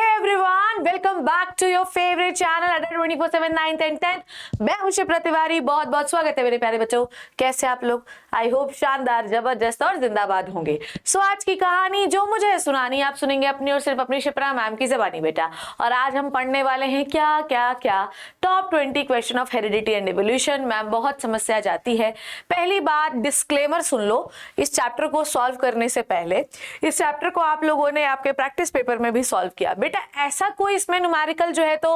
Hey everyone, welcome back to your favorite channel Adda 24/7 9th and 10th। मैं हूं शिप्रा तिवारी। बहुत बहुत स्वागत है मेरे प्यारे बच्चों। कैसे आप लोग? आई होप शानदार, जबरदस्त और जिंदाबाद होंगे। सो आज की कहानी जो मुझे है सुनानी आप सुनेंगे अपनी और सिर्फ अपनी शिप्रा मैम की जबानी बेटा। और आज हम पढ़ने वाले हैं क्या top 20 question of heredity and evolution. Ma'am बहुत समस्या जाती है। पहली बात डिस्क्लेमर सुन लो, इस चैप्टर को सॉल्व करने से पहले इस चैप्टर को आप लोगों ने आपके प्रैक्टिस पेपर में भी सॉल्व किया बेटा। ऐसा कोई इसमें न्यूमेरिकल जो है तो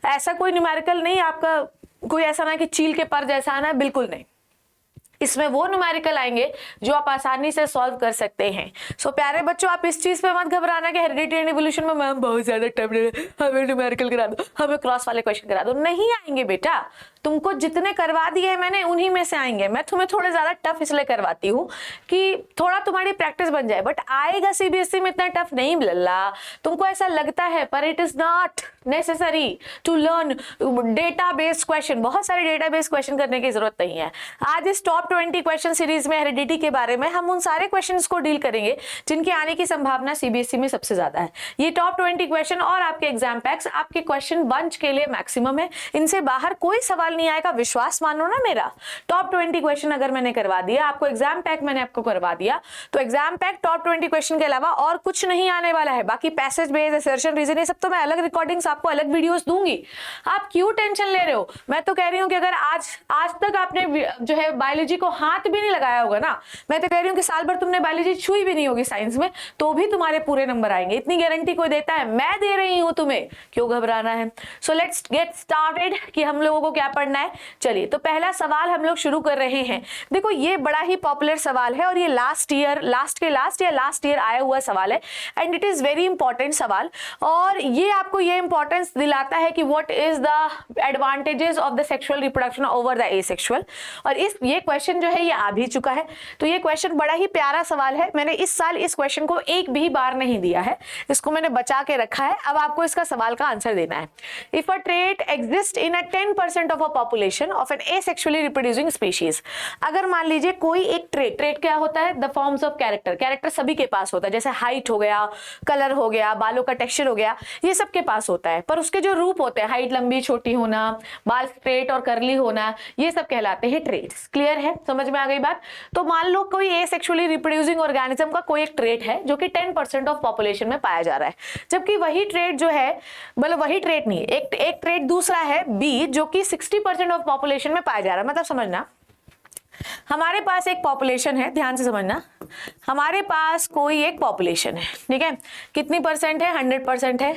ऐसा कोई न्यूमेरिकल नहीं आपका, कोई ऐसा ना कि चील के पर जैसा आना, बिल्कुल नहीं। इसमें वो न्यूमेरिकल आएंगे जो आप आसानी से सॉल्व कर सकते हैं। सो प्यारे बच्चों, आप इस चीज पे मत घबराना कि हेरिडिटी एंड इवोल्यूशन में मैम बहुत ज्यादा टफ है, हमें न्यूमेरिकल करा दो, हमें क्रॉस वाले क्वेश्चन करा दो। नहीं आएंगे बेटा, तुमको जितने करवा दिए हैं मैंने उन्हीं में से आएंगे। मैं तुम्हें थोड़े ज्यादा टफ इसलिए करवाती हूँ कि थोड़ा तुम्हारी प्रैक्टिस बन जाए, बट आएगा सीबीएसई में इतना टफ नहीं लल्ला। तुमको ऐसा लगता है पर it is not necessary to learn data based question. बहुत सारे डेटा बेस्ड क्वेश्चन करने की जरूरत नहीं है। आज इस टॉप 20 क्वेश्चन सीरीज में हेरिडिटी के बारे में हम उन सारे क्वेश्चंस को डील करेंगे जिनके आने की संभावना सीबीएसई में सबसे ज्यादा है। ये टॉप 20 क्वेश्चन और आपके एग्जाम पैक्स आपके क्वेश्चन बंच के लिए मैक्सिमम है। इनसे बाहर कोई सवाल नहीं आएगा, विश्वास मानो ना मेरा। टॉप 20 क्वेश्चन अगर मैंने करवा दिया, आपको एग्जाम पैक मैंने आपको करवा दिया, तो एग्जाम पैक टॉप 20 क्वेश्चन के अलावा और कुछ नहीं आने वाला है। बाकी पैसेज बेस्ड, असर्शन, रीजन, ये सब तो मैं अलग रिकॉर्डिंग्स आपको अलग वीडियोस दूंगी। आप क्यों टेंशन ले रहे हो? मैं तो कह रही हूं कि अगर आज तक आपने जो है बायोलॉजी को हाथ भी नहीं लगाया होगा ना, मैं तो कह रही हूं कि साल भर तुमने बायोलॉजी छुई भी नहीं होगी साइंस में, तो भी तुम्हारे पूरे नंबर आएंगे। इतनी गारंटी कोई देता है? मैं दे रही हूं तुम्हें, क्यों घबराना है। सो लेट्स गेट स्टार्टेड कि हम लोगों को क्या पढ़ना है। चलिए, तो पहला सवाल हम लोग शुरू कर रहे हैं। देखो, ये बड़ा ही पॉपुलर सवाल है और ये लास्ट ईयर आया हुआ सवाल है and it is very important सवाल। और ये आपको ये इंपॉर्टेंस दिलाता है कि what is the advantages of the sexual reproduction over the asexual. और ये क्वेश्चन जो है ये आ भी चुका है, तो ये क्वेश्चन बड़ा ही प्यारा सवाल है। मैंने इस साल इस क्वेश्चन को एक भी बार नहीं दिया है, इसको मैंने बचा के रखा है। अब आपको इसका सवाल का आंसर देना है। If a trait exist in a 10% of a population of an asexually reproducing species. अगर मान लीजिए कोई एक ट्रेट क्या होता है? द फॉर्म्स ऑफ कैरेक्टर सभी के पास होता है, जैसे हाइट हो गया, कलर हो गया, बालों का टेक्सचर हो गया, ये सबके पास होता है। पर उसके जो रूप होते हैं, हाइट लंबी छोटी होना, बाल स्ट्रेट और कर्ली होना, ये सब कहलाते हैं ट्रेट्स। क्लियर है? समझ में आ गई बात? तो मान लो कोई एसेक्सुअली रिप्रोड्यूसिंग ऑर्गेनिज्म का कोई एक ट्रेट है जो कि 10% ऑफ पॉपुलेशन में पाया जा रहा है, जबकि वही ट्रेट जो है, मतलब वही ट्रेट नहीं, एक ट्रेट दूसरा है बी जो कि 60% ऑफ पॉपुलेशन में पाया जा रहा है। मतलब समझना, हमारे पास एक पॉपुलेशन है, ध्यान से समझना, हमारे पास कोई एक पॉपुलेशन है, ठीक है? कितनी परसेंट है? 100% है।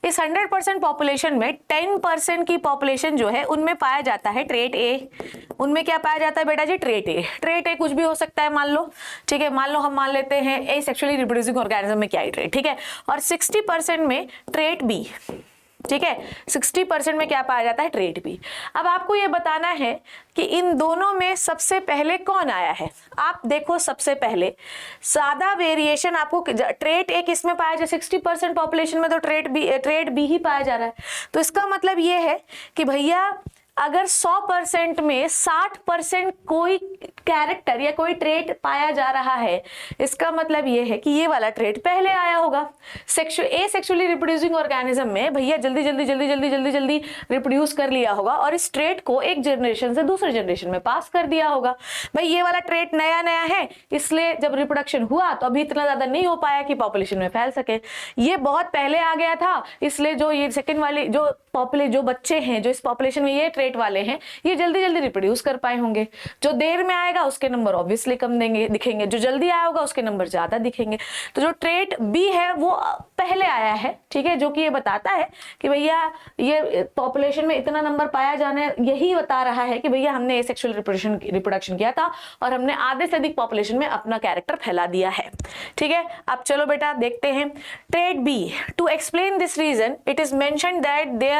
इस 100% पॉपुलेशन में 10% की पॉपुलेशन जो है उनमें पाया जाता है ट्रेट ए। उनमें क्या पाया जाता है बेटा जी? ट्रेट ए। ट्रेट ए कुछ भी हो सकता है, मान लो, ठीक है? मान लो हम मान लेते हैं एसेक्सुअली रिप्रोड्यूसिंग ऑर्गेनिज्म में क्या है ट्रेट, ठीक है? और 60% में ट्रेट बी, ठीक है? 60% में क्या पाया जाता है? Trait B. अब आपको ये बताना है कि इन दोनों में सबसे पहले कौन आया है। आप देखो, सबसे पहले सादा वेरिएशन आपको ट्रेट ए किस में पाया जाए? 60% पॉपुलेशन में तो ट्रेट बी ही पाया जा रहा है। तो इसका मतलब ये है कि भैया अगर 100% में 60% कोई कैरेक्टर या कोई ट्रेट पाया जा रहा है, इसका मतलब ये है कि ये वाला ट्रेट पहले आया होगा। एसेक्सुअली रिप्रोड्यूसिंग ऑर्गेनिज्म में भैया जल्दी रिप्रोड्यूस कर लिया होगा और इस ट्रेट को एक जनरेशन से दूसरे जनरेशन में पास कर दिया होगा। भाई ये वाला ट्रेट नया है, इसलिए जब रिप्रोडक्शन हुआ तो अभी इतना ज्यादा नहीं हो पाया कि पॉपुलेशन में फैल सके। ये बहुत पहले आ गया था, इसलिए जो ये सेकेंड वाले जो बच्चे हैं जो इस पॉपुलेशन में ये ट्रेट वाले हैं, ये जल्दी रिप्रोड्यूस कर पाए होंगे। जो देर में आएगा उसके नंबर ऑब्वियसली कम दिखेंगे, जो जल्दी आया होगा उसके नंबर ज्यादा दिखेंगे। तो जो ट्रेट बी है वो पहले आया है, ठीक है? जो कि ये बताता है कि भैया ये पॉपुलेशन में इतना नंबर पाया जाना है, यही बता रहा है कि भैया हमने एसेक्सुअल रिप्रोडक्शन किया था और हमने आधे से अधिक पॉपुलेशन में अपना कैरेक्टर फैला दिया है, ठीक है? अब चलो बेटा देखते हैं trait B. To explain this reason it is mentioned that there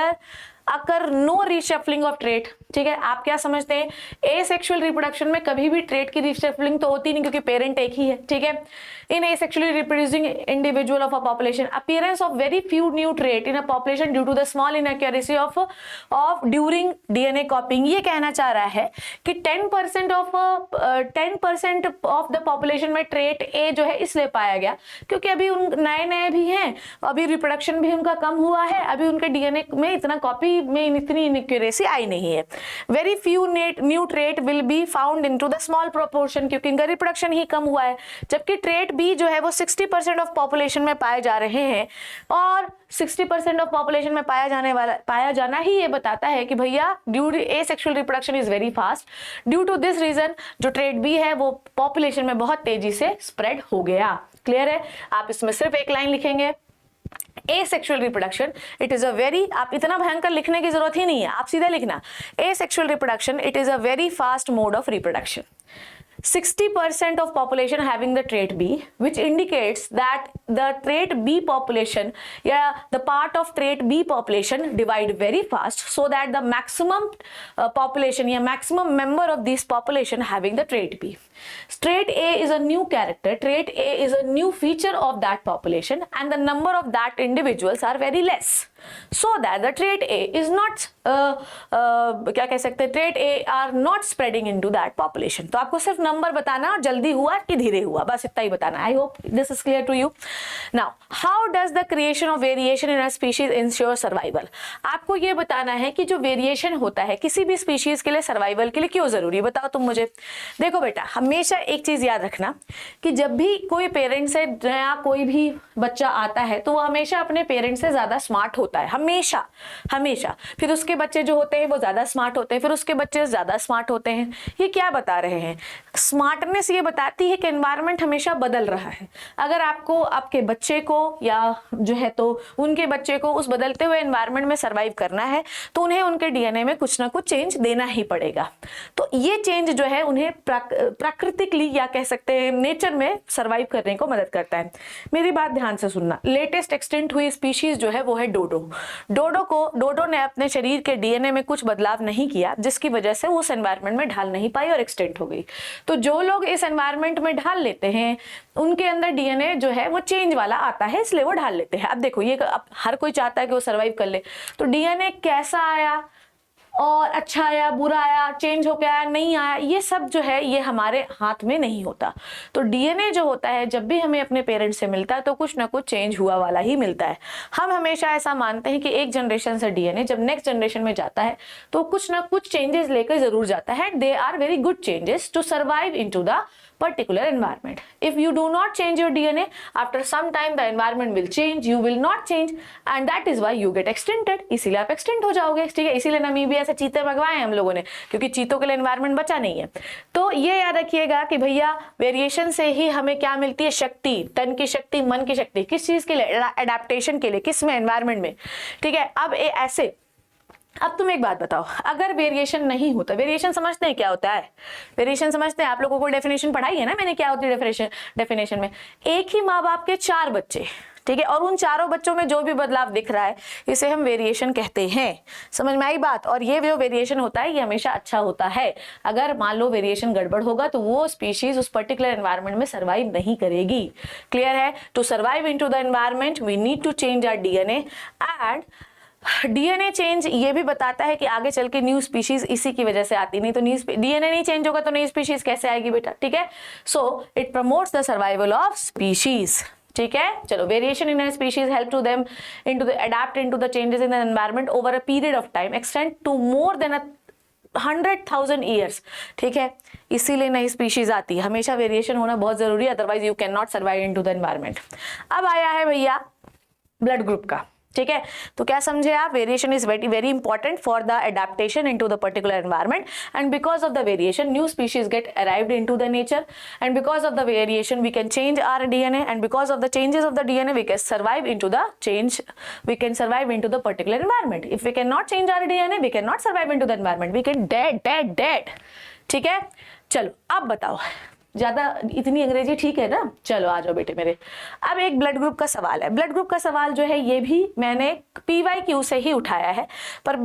occur no reshuffling of trait. ठीक है, आप क्या समझते हैं, एसेक्सुअल रिप्रोडक्शन में कभी भी ट्रेट की रीशफलिंग तो होती नहीं क्योंकि पेरेंट एक ही है। ठीक है, in asexually reproducing individual of a population appearance of very few new trait in a population due to the small inaccuracy of during DNA copying. ये कहना चाह रहा है कि 10% ऑफ द पॉपुलेशन में ट्रेट ए जो है इसलिए पाया गया क्योंकि अभी उन नए भी हैं, अभी रिप्रोडक्शन भी उनका कम हुआ है, अभी उनके डीएनए में इतना कॉपी में इतनी इनएक्यूरेसी आई नहीं है। Very few new trait will be found into the small proportion क्योंकि इनका रिप्रोडक्शन ही कम हुआ है, जबकि ट्रेट बी जो है वो 60% ऑफ पॉपुलेशन में पाए जा रहे हैं और 60% ऑफ पॉपुलेशन में पाया जाना ही ये बताता है कि भैया due asexual reproduction is very fast. Due to this reason जो ट्रेट बी है वो पॉपुलेशन में बहुत तेजी से स्प्रेड हो गया। क्लियर है, आप इसमें सिर्फ एक लाइन लिखेंगे, asexual reproduction it is a very, आप इतना भयंकर लिखने की जरूरत ही नहीं है, आप सीधे लिखना asexual reproduction it is a very fast mode of reproduction. 60% of population having the trait B, which indicates that the trait B population, the part of trait B population divide very fast, so that the maximum population, maximum member of this population having the trait B. Trait A is a new character. Trait A is a new feature of that population, and the number of that individuals are very less, so that the trait A is not क्या कह सकते हैं, trait A are not spreading into that population. तो आपको सिर्फ number बताना और जल्दी हुआ कि धीरे हुआ, बस इतना ही बताना। I hope this is clear to you. Now how does the creation of variation in a species ensure survival. आपको ये बताना है कि जो वेरिएशन होता है किसी भी स्पीशीज के लिए सर्वाइवल के लिए क्यों जरूरी, बताओ तुम मुझे। देखो बेटा, हमेशा एक चीज याद रखना कि जब भी कोई पेरेंट से नया कोई भी बच्चा आता है तो वो हमेशा अपने पेरेंट से ज्यादा स्मार्ट होता है, हमेशा हमेशा। फिर उसके बच्चे जो होते हैं वो ज्यादा स्मार्ट होते हैं, फिर उसके बच्चे ज्यादा स्मार्ट होते हैं। ये क्या बता रहे हैं, स्मार्टनेस ये बताती है कि एनवायरनमेंट हमेशा बदल रहा है। अगर आपको आपके बच्चे को या जो है तो उनके बच्चे को उस बदलते हुए एनवायरनमेंट में सरवाइव करना है तो उन्हें उनके डीएनए में कुछ ना कुछ चेंज देना ही पड़ेगा। तो ये चेंज जो है उन्हें प्राकृतिकली या कह सकते हैं नेचर में सरवाइव करने को मदद करता है। मेरी बात ध्यान से सुनना, लेटेस्ट एक्सटेंट हुई स्पीशीज जो है वो है डोडो। डोडो ने अपने शरीर के डीएनए में कुछ बदलाव नहीं किया जिसकी वजह से उस एनवायरनमेंट में ढाल नहीं पाई और एक्सटेंट हो गई। तो जो लोग इस एनवायरनमेंट में ढाल लेते हैं उनके अंदर डीएनए जो है वो चेंज वाला आता है, इसलिए वो ढाल लेते हैं। अब देखो ये अब हर कोई चाहता है कि वो सरवाइव कर ले, तो डीएनए कैसा आया और अच्छा आया, बुरा आया, चेंज हो गया, नहीं आया, ये सब जो है ये हमारे हाथ में नहीं होता। तो डीएनए जो होता है जब भी हमें अपने पेरेंट्स से मिलता है तो कुछ ना कुछ चेंज हुआ वाला ही मिलता है। हम हमेशा ऐसा मानते हैं कि एक जनरेशन से डीएनए जब नेक्स्ट जनरेशन में जाता है तो कुछ ना कुछ चेंजेस लेकर जरूर जाता है। They are very good changes to survive into the particular environment. If you do not change your DNA, after some time the environment will change, you will not change, and that is why you get extincted. इसीलिए आप extinct हो जाओगे। ठीक है, इसीलिए Namibia से चीते भगवाए हम लोगों ने, क्योंकि चीतों के लिए environment बचा नहीं है। तो ये याद रखिएगा कि भैया वेरिएशन से ही हमें क्या मिलती है, शक्ति, तन की शक्ति, मन की शक्ति। किस चीज के लिए, एडेप्टेशन के लिए, किस में, एनवायरमेंट में। ठीक है, अब ऐसे अब तुम एक बात बताओ, अगर वेरिएशन नहीं होता, वेरिएशन समझते हैं क्या होता है, वेरिएशन समझते हैं, आप लोगों को डेफिनेशन पढ़ाई है ना मैंने, क्या होती है डेफिनेशन में, एक ही माँ बाप के 4 बच्चे, ठीक है, और उन चारों बच्चों में जो भी बदलाव दिख रहा है इसे हम वेरिएशन कहते हैं। समझ में आई बात। और ये जो वेरिएशन होता है ये हमेशा अच्छा होता है। अगर मान लो वेरिएशन गड़बड़ होगा तो वो स्पीशीज उस पर्टिकुलर एनवायरनमेंट में सर्वाइव नहीं करेगी। क्लियर है। To survive into the environment we need to change our DNA, and DNA change ये भी बताता है कि आगे चल के न्यू स्पीशीज इसी की वजह से आती, नहीं तो डीएनए नहीं चेंज होगा तो नई स्पीशीज कैसे आएगी बेटा। ठीक है, so it promotes the survival of species. ठीक है, चलो, variation in a species help to them into the adapt into the changes in the environment over a period of time extend to more than 100,000 years. ठीक है, इसीलिए नई species आती है। हमेशा वेरिएशन होना बहुत जरूरी है, otherwise you can not survive into the environment. अब आया है भैया ब्लड ग्रुप का। ठीक है, तो क्या समझे आप, variation is very very important for the adaptation into the particular environment, and because of the variation new species get arrived into the nature, and because of the variation we can change our DNA, and because of the changes of the DNA we can survive into the change, we can survive into the particular environment. If we can not change our DNA we can not survive into the environment, we can dead. ठीक है, चलो अब बताओ, ज्यादा इतनी अंग्रेजी ठीक है ना? चलो आ जाओ बेटे मेरे। अब एक ब्लड ग्रुप का सवाल है। ब्लड ग्रुप का सवाल जो है ये भी मैंने PYQ से ही उठाया है, पर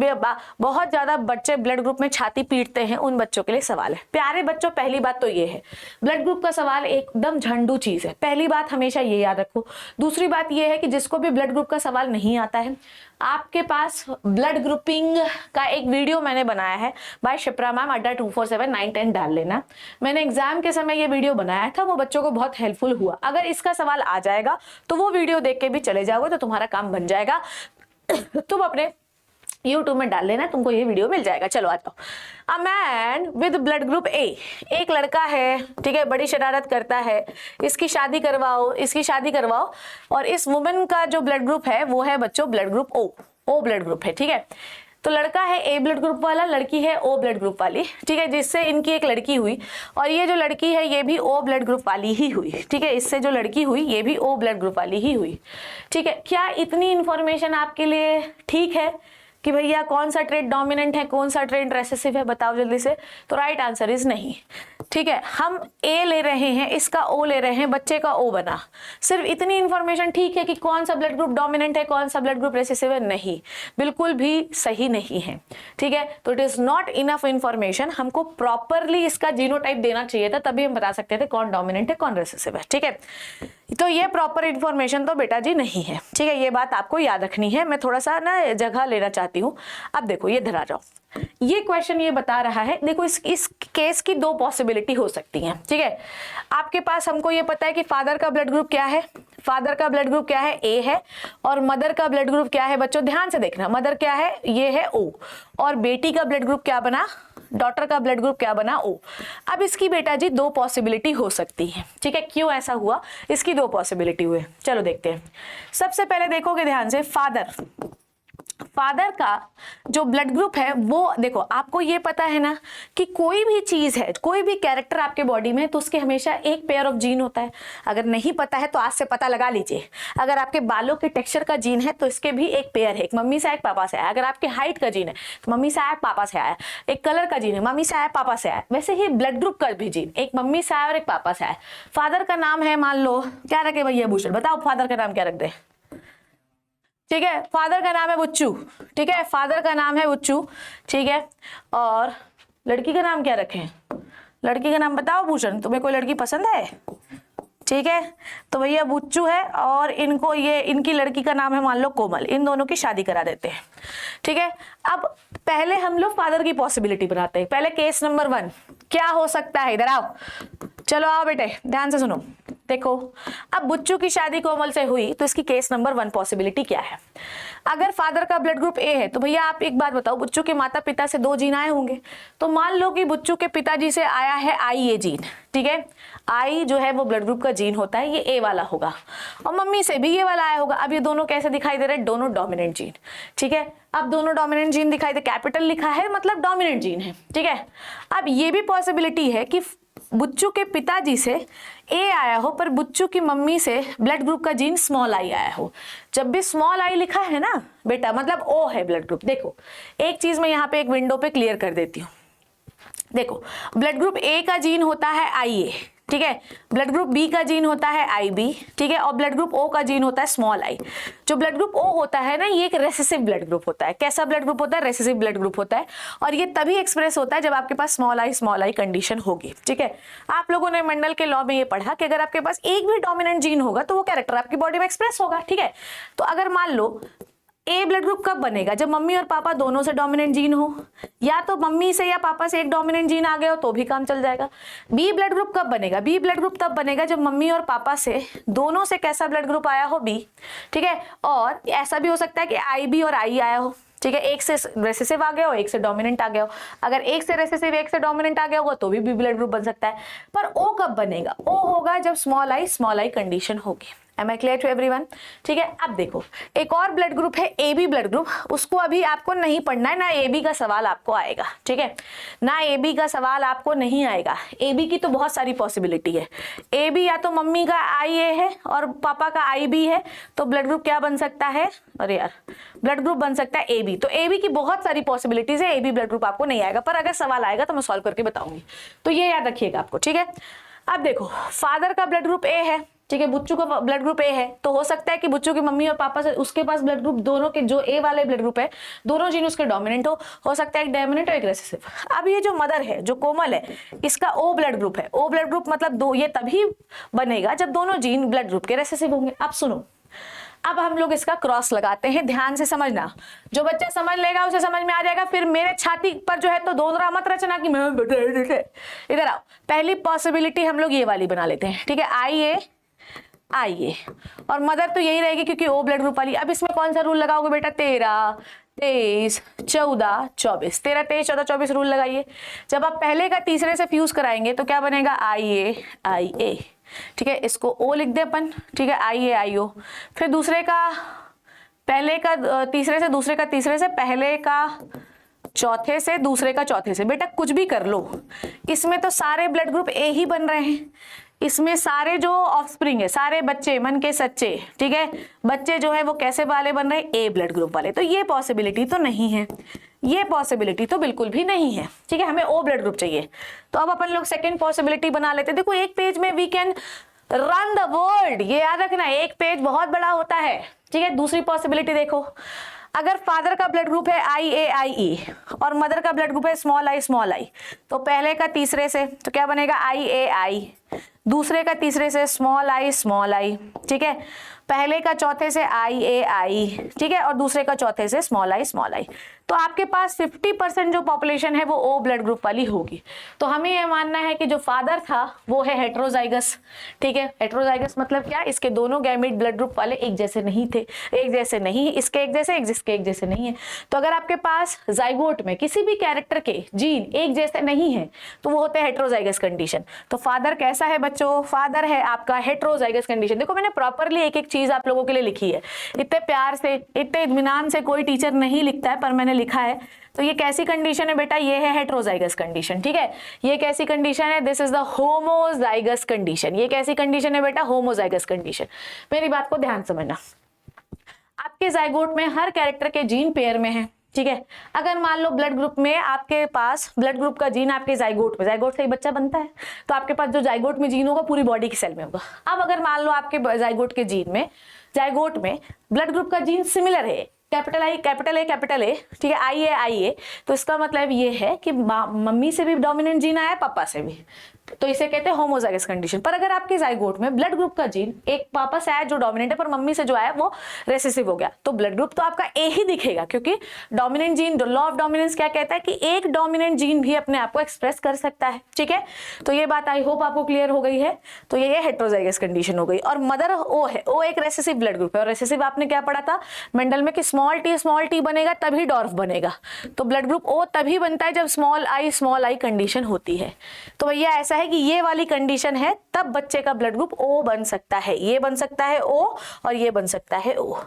बहुत ज्यादा बच्चे ब्लड ग्रुप में छाती पीटते हैं, उन बच्चों के लिए सवाल है। प्यारे बच्चों, पहली बात तो ये है, ब्लड ग्रुप का सवाल एकदम झंडू चीज है, पहली बात हमेशा ये याद रखो। दूसरी बात ये है कि जिसको भी ब्लड ग्रुप का सवाल नहीं आता है, आपके पास ब्लड ग्रुपिंग का एक वीडियो मैंने बनाया है बाय शिप्रा मैम, अड्डा 247910 डाल लेना। मैंने एग्जाम के समय ये वीडियो बनाया था, वो बच्चों को बहुत हेल्पफुल हुआ। अगर इसका सवाल आ जाएगा तो वो वीडियो देख के भी चले जाओगे तो तुम्हारा काम बन जाएगा। तुम अपने YouTube में डाल लेना, तुमको ये वीडियो मिल जाएगा। चलो आ जाओ। A man with blood group A, एक लड़का है, ठीक है, बड़ी शरारत करता है, इसकी शादी करवाओ, इसकी शादी करवाओ। और इस वुमेन का जो ब्लड ग्रुप है वो है बच्चों blood group O blood group है, ठीक है। तो लड़का है ए ब्लड ग्रुप वाला, लड़की है ओ ब्लड ग्रुप वाली, ठीक है, जिससे इनकी एक लड़की हुई। और ये जो लड़की है ये भी ओ ब्लड ग्रुप वाली ही हुई, ठीक है, इससे जो लड़की हुई ये भी ओ ब्लड ग्रुप वाली ही हुई, ठीक है। क्या इतनी इंफॉर्मेशन आपके लिए ठीक है कि भैया कौन सा ट्रेट डोमिनेंट है, कौन सा ट्रेट रेसेसिव है, बताओ जल्दी से। तो राइट आंसर इज नहीं, ठीक है। हम ए ले रहे हैं, इसका ओ ले रहे हैं, बच्चे का ओ बना। सिर्फ इतनी इंफॉर्मेशन ठीक है कि कौन सा ब्लड ग्रुप डोमिनेंट है, कौन सा ब्लड ग्रुप रेसेसिव है, नहीं, बिल्कुल भी सही नहीं है, ठीक है। तो it is not enough information. हमको प्रॉपरली इसका जीनोटाइप देना चाहिए था, तभी हम बता सकते थे कौन डोमिनेंट है कौन रेसेसिव है, ठीक है। तो ये प्रॉपर इंफॉर्मेशन तो बेटा जी नहीं है, ठीक है, ये बात आपको याद रखनी है। मैं थोड़ा सा ना जगह लेना चाहती हूँ। अब देखो ये इधर आ जाओ, ये क्वेश्चन ये बता रहा है, देखो इस केस की दो पॉसिबिलिटी हो सकती हैं, ठीक है। आपके पास हमको ये पता है कि फादर का ब्लड ग्रुप क्या है, फादर का ब्लड ग्रुप क्या है, ए है, और मदर का ब्लड ग्रुप क्या है बच्चों, ध्यान से देखना, मदर क्या है, ये है ओ, और बेटी का ब्लड ग्रुप क्या बना, डॉटर का ब्लड ग्रुप क्या बना, ओ। अब इसकी बेटा जी दो पॉसिबिलिटी हो सकती है, ठीक है। क्यों ऐसा हुआ, इसकी दो पॉसिबिलिटी हुए, चलो देखते हैं। सबसे पहले देखोगे ध्यान से, फादर का जो ब्लड ग्रुप है वो देखो, आपको ये पता है ना कि कोई भी चीज है, कोई भी कैरेक्टर आपके बॉडी में, तो उसके हमेशा एक पेयर ऑफ जीन होता है। अगर नहीं पता है तो आज से पता लगा लीजिए। अगर आपके बालों के टेक्सचर का जीन है तो इसके भी एक पेयर है, एक मम्मी से आया, एक पापा से आया। अगर आपके हाइट का जीन है तो मम्मी से आया, पापा से आया। एक कलर का जीन है, मम्मी से आया, पापा से आया। वैसे ही ब्लड ग्रुप का भी जीन एक मम्मी से आया और एक पापा से आया। फादर का नाम है, मान लो क्या रखे भैया भूषण, बताओ फादर का नाम क्या रख दे, ठीक है। फादर का नाम है बुच्चू, ठीक है, फादर का नाम है बुच्चू, ठीक है। और लड़की का नाम क्या रखें, लड़की का नाम बताओ भूषण, तुम्हें कोई लड़की पसंद है, ठीक है। तो भैया बुच्चू है, और इनको ये इनकी लड़की का नाम है मान लो कोमल, इन दोनों की शादी करा देते हैं, ठीक है। अब पहले हम लोग फादर की पॉसिबिलिटी बनाते हैं। पहले केस नंबर 1 क्या हो सकता है, इधर आओ, चलो आओ बेटे ध्यान से सुनो। देखो अब बुच्चू की शादी कोमल से हुई, तो इसकी केस नंबर 1 पॉसिबिलिटी क्या है। अगर फादर का ब्लड ग्रुप ए है तो भैया आप एक बात बताओ, बुच्चू के माता पिता से 2 जीन आए होंगे। तो मान लो कि बुच्चू के पिताजी से आया है आई ए जीन, ठीक है। आई जो है वो ब्लड ग्रुप का जीन होता है, ये ए वाला होगा, और मम्मी से भी ये वाला आया होगा। अब ये दोनों कैसे दिखाई दे रहे हैं, दोनों डोमिनेंट जीन, ठीक है। अब दोनों डोमिनेंट जीन दिखाई दे, कैपिटल लिखा है मतलब डोमिनेंट जीन है, ठीक है। अब ये भी पॉसिबिलिटी है कि बुच्चू के पिताजी से ए आया हो, पर बुच्चू की मम्मी से ब्लड ग्रुप का जीन स्मॉल आई आया हो। जब भी स्मॉल आई लिखा है ना बेटा, मतलब ओ है ब्लड ग्रुप। देखो एक चीज मैं यहाँ पे एक विंडो पे क्लियर कर देती हूँ। देखो ब्लड ग्रुप ए का जीन होता है आई ए, ठीक है। ब्लड ग्रुप बी का जीन होता है आई बी, ठीक है। और ब्लड ग्रुप ओ का जीन होता है स्मॉल आई। जो ब्लड ग्रुप ओ होता है ना, ये एक रेसेसिव ब्लड ग्रुप होता है। कैसा ब्लड ग्रुप होता है, रेसेसिव ब्लड ग्रुप होता है। और ये तभी एक्सप्रेस होता है जब आपके पास स्मॉल आई कंडीशन होगी, ठीक है। आप लोगों ने मंडल के लॉ में ये पढ़ा कि अगर आपके पास एक भी डोमिनेंट जीन होगा तो वो कैरेक्टर आपकी बॉडी में एक्सप्रेस होगा, ठीक है। तो अगर मान लो ए ब्लड ग्रुप कब बनेगा, जब मम्मी और पापा दोनों से डोमिनेंट जीन हो, या तो मम्मी से या पापा से एक डोमिनेंट जीन आ गया हो तो भी काम चल जाएगा। बी ब्लड ग्रुप कब बनेगा, बी ब्लड ग्रुप तब बनेगा जब मम्मी और पापा से दोनों से कैसा ब्लड ग्रुप आया हो, बी, ठीक है। और ऐसा भी हो सकता है कि आई बी और आई आया हो, ठीक है। एक से रेसेसिव आ गया हो, एक से डोमिनेंट आ गया हो। अगर एक से रेसेसिव एक से डोमिनेंट आ गया होगा तो भी बी ब्लड ग्रुप बन सकता है। पर ओ कब बनेगा, ओ होगा जब स्मॉल आई कंडीशन होगी। Am I clear to everyone? ठीक है। अब देखो एक और ब्लड ग्रुप है ए बी ब्लड ग्रुप, उसको अभी आपको नहीं पढ़ना है, ना ए बी का सवाल आपको आएगा, ठीक है, ना ए बी का सवाल आपको नहीं आएगा। ए बी की तो बहुत सारी पॉसिबिलिटी है। ए बी या तो मम्मी का आई ए है और पापा का आई बी है, तो ब्लड ग्रुप क्या बन सकता है, अरे यार ब्लड ग्रुप बन सकता है ए बी। तो ए बी की बहुत सारी पॉसिबिलिटीज है, ए बी ब्लड ग्रुप आपको नहीं आएगा, पर अगर सवाल आएगा तो मैं सॉल्व करके बताऊंगी, तो ये याद रखिएगा आपको, ठीक है। अब देखो फादर का ब्लड ग्रुप ए है, ठीक है, बुच्चू का ब्लड ग्रुप ए है, तो हो सकता है कि बुच्चू की मम्मी और पापा से उसके पास ब्लड ग्रुप दोनों के, जो ए वाले ब्लड ग्रुप है, दोनों जीन उसके डोमिनेंट हो सकता है एक डोमिनेंट और एक रेसेसिव। अब ये जो मदर है, जो कोमल है, इसका ओ ब्लड ग्रुप है। ओ ब्लड ग्रुप मतलब दो, ये तभी बनेगा जब दोनों जीन ब्लड ग्रुप के रेसेसिव होंगे। अब सुनो, अब हम लोग इसका क्रॉस लगाते हैं, ध्यान से समझना, जो बच्चा समझ लेगा उसे समझ में आ जाएगा। फिर मेरे छाती पर जो है तो दोनों मत रचना कि मैं इधर आओ। पहली पॉसिबिलिटी हम लोग ये वाली बना लेते हैं, ठीक है, आई ए और मदर तो यही रहेगी क्योंकि ओ ब्लड ग्रुप वाली। अब इसमें कौन सा रूल लगाओगे बेटा, 13, 23, 14, 24, 13, 23, 14, 24 रूल लगाइए। जब आप पहले का तीसरे से फ्यूज कराएंगे तो क्या बनेगा, आई ए, ठीक है, इसको ओ लिख दे अपन, ठीक है, आई ए आई ओ। फिर दूसरे का पहले का तीसरे से, दूसरे का तीसरे से, पहले का चौथे से, दूसरे का चौथे से। बेटा कुछ भी कर लो, इसमें तो सारे ब्लड ग्रुप ए ही बन रहे हैं, इसमें सारे जो ऑफस्प्रिंग है, सारे बच्चे मन के सच्चे, ठीक है, बच्चे जो है वो कैसे वाले बन रहे हैं, ए ब्लड ग्रुप वाले। तो ये पॉसिबिलिटी तो नहीं है, ये पॉसिबिलिटी तो बिल्कुल भी नहीं है, ठीक है, हमें ओ ब्लड ग्रुप चाहिए। तो अब अपन लोग सेकंड पॉसिबिलिटी बना लेते हैं। देखो एक पेज में we can run the world, ये याद रखना, एक पेज बहुत बड़ा होता है, ठीक है। दूसरी पॉसिबिलिटी देखो, अगर फादर का ब्लड ग्रुप है आई ए आई ई और मदर का ब्लड ग्रुप है स्मॉल आई, तो पहले का तीसरे से तो क्या बनेगा, आई ए आई, दूसरे का तीसरे से स्मॉल आई, ठीक है, पहले का चौथे से आई ए आई, ठीक है, और दूसरे का चौथे से स्मॉल आई। तो आपके पास 50% जो पॉपुलेशन है वो ओ ब्लड ग्रुप वाली होगी। तो हमें यह मानना है कि जो फादर था वो है हेट्रोजाइगस, ठीक है। हेट्रोजाइगस मतलब क्या, इसके दोनों गैमेट ब्लड ग्रुप वाले एक जैसे नहीं थे, एक जैसे नहीं, इसके एक जैसे, इसके एक जैसे नहीं है। तो अगर आपके पास जाइगोट में किसी भी कैरेक्टर के जीन एक जैसे नहीं है तो वो होते हैं हेट्रोजाइगस कंडीशन। तो फादर कैसा है बच्चों, फादर है आपका हेट्रोजाइगस कंडीशन। देखो मैंने प्रॉपरली एक एक चीज आप लोगों के लिए लिखी है, इतने प्यार से, इतने इत्मीनान से कोई टीचर नहीं लिखता है, पर मैंने लिखा है। तो ये कैसी कंडीशन है बेटा, ये है हेट्रोजाइगस कंडीशन, ठीक है। ये कैसी कंडीशन है, this is the homozygous condition. ये कैसी कंडीशन है बेटा, होमोजाइगस कंडीशन। मेरी बात को ध्यान समझना, आपके जाइगोट में हर कैरेक्टर के जीन पेयर में है, ठीक है। अगर मान लो ब्लड ग्रुप में आपके पास ब्लड ग्रुप का जीन आपके जाइगोट में, जाइगोट से ही बच्चा बनता है, तो आपके पास जो जाइगोट में जीन होगा पूरी बॉडी के सेल में होगा। अब अगर मान लो आपके जाइगोट के जीन में, जाइगोट में ब्लड ग्रुप का जीन सिमिलर है, कैपिटल ए, ठीक है, आई ए, तो इसका मतलब ये है कि मम्मी से भी डोमिनेंट जीन आया, पापा से भी, तो इसे कहते हैं होमोजाइगस कंडीशन। पर अगर आपके जाइगोट में ब्लड ग्रुप का जीन एक पापा से आया जो डोमिनेंट है, पर मम्मी से जो आया वो रेसेसिव हो गया, तो ब्लड ग्रुप तो आपका ए ही दिखेगा, क्योंकि dominant gene, law of dominance क्या कहता है कि एक डोमिनेंट जीन भी अपने आप को एक्सप्रेस कर सकता है, ठीक है। तो ये बात आई होप आपको क्लियर हो गई है। तो ये हेट्रोजाइगस कंडीशन हो गई। और मदर ओ है, ओ एक रेसेसिव ब्लड ग्रुप है, और रेसेसिव आपने क्या पढ़ा था मेंडल में कि स्मॉल टी बनेगा तभी डॉर्फ बनेगा। तो ब्लड ग्रुप ओ तभी बनता है जब स्मॉल आई कंडीशन होती है। तो भैया ऐसा है कि ये वाली कंडीशन है, तब बच्चे का ब्लड ग्रुप ओ बन सकता है, ये बन सकता है ओ और ये बन सकता है ओ।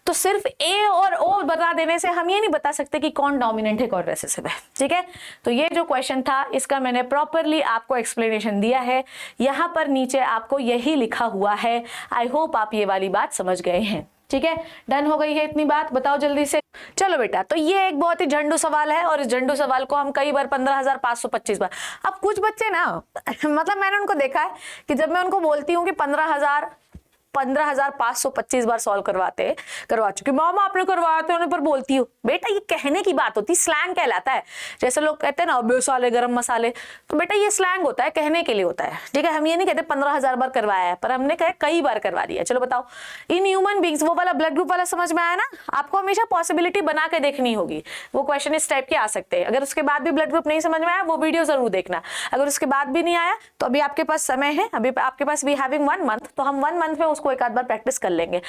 तो सिर्फ ए और ओ बता देने से हम ये नहीं बता सकते कि कौन डोमिनेंट है कौन रेसेसिव है, ठीक है। तो ये जो क्वेश्चन था इसका मैंने प्रॉपरली आपको एक्सप्लेनेशन दिया है, यहां पर नीचे आपको यही लिखा हुआ है। आई होप आप ये वाली बात समझ गए हैं, ठीक है। डन हो गई है इतनी बात, बताओ जल्दी से। चलो बेटा, तो ये एक बहुत ही झंडू सवाल है, और इस झंडू सवाल को हम कई बार 15,525 बार, अब कुछ बच्चे ना मतलब मैंने उनको देखा है कि जब मैं उनको बोलती हूँ कि 15,525 बार सॉल्व करवा चुकी, मामा आपने करवाया था उन्हें, पर बोलती हूँ बेटा ये कहने की बात होती है, स्लैंग कहलाता है। जैसे लोग कहते हैं ना अबे साले गरम मसाले, तो बेटा ये स्लैंग होता है, कहने के लिए होता है, ठीक है। हम ये नहीं कहते 15,000 बार करवाया है, पर हमने कहा कई बार करवा दिया। चलो बताओ, इन ह्यूमन बींग्स, वो वाला ब्लड ग्रुप वाला समझ में आया ना। आपको हमेशा पॉसिबिलिटी बना के देखनी होगी, वो क्वेश्चन इस टाइप के आ सकते हैं। अगर उसके बाद भी ब्लड ग्रुप नहीं समझ में आया, वो वीडियो जरूर देखना। अगर उसके बाद भी नहीं आया तो अभी आपके पास समय है, अभी आपके पास वी हैविंग 1 मंथ, तो हम 1 मंथ में उसको एक आध बार प्रैक्टिस कर लेंगे।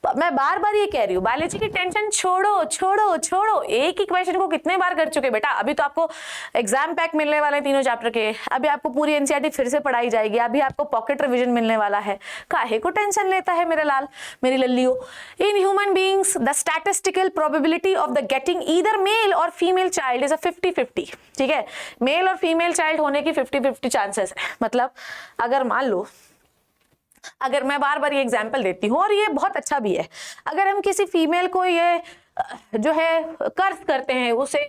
मैं बार बार ये कह रही हूँ, बायोलॉजी की टेंशन छोड़ो छोड़ो छोड़ो, एक ही क्वेश्चन को कितने बार कर चुके बेटा। अभी तो आपको एग्जाम पैक मिलने वाले हैं तीनों चैप्टर के, अभी आपको पूरी एनसीईआरटी फिर से पढ़ाई जाएगी, अभी आपको पॉकेट रिवीजन मिलने वाला है। काहे को टेंशन लेता है मेरे लाल, मेरी लल्लियों। In human beings the statistical probability of the getting either male और फीमेल चाइल्ड इज अ 50-50, ठीक है। मेल और फीमेल चाइल्ड होने की 50-50 चांसेस है। मतलब अगर मान लो, अगर मैं बार बार ये एग्जाम्पल देती हूँ और ये बहुत अच्छा भी है, अगर हम किसी फीमेल को ये जो है कर्ज करते हैं उसे,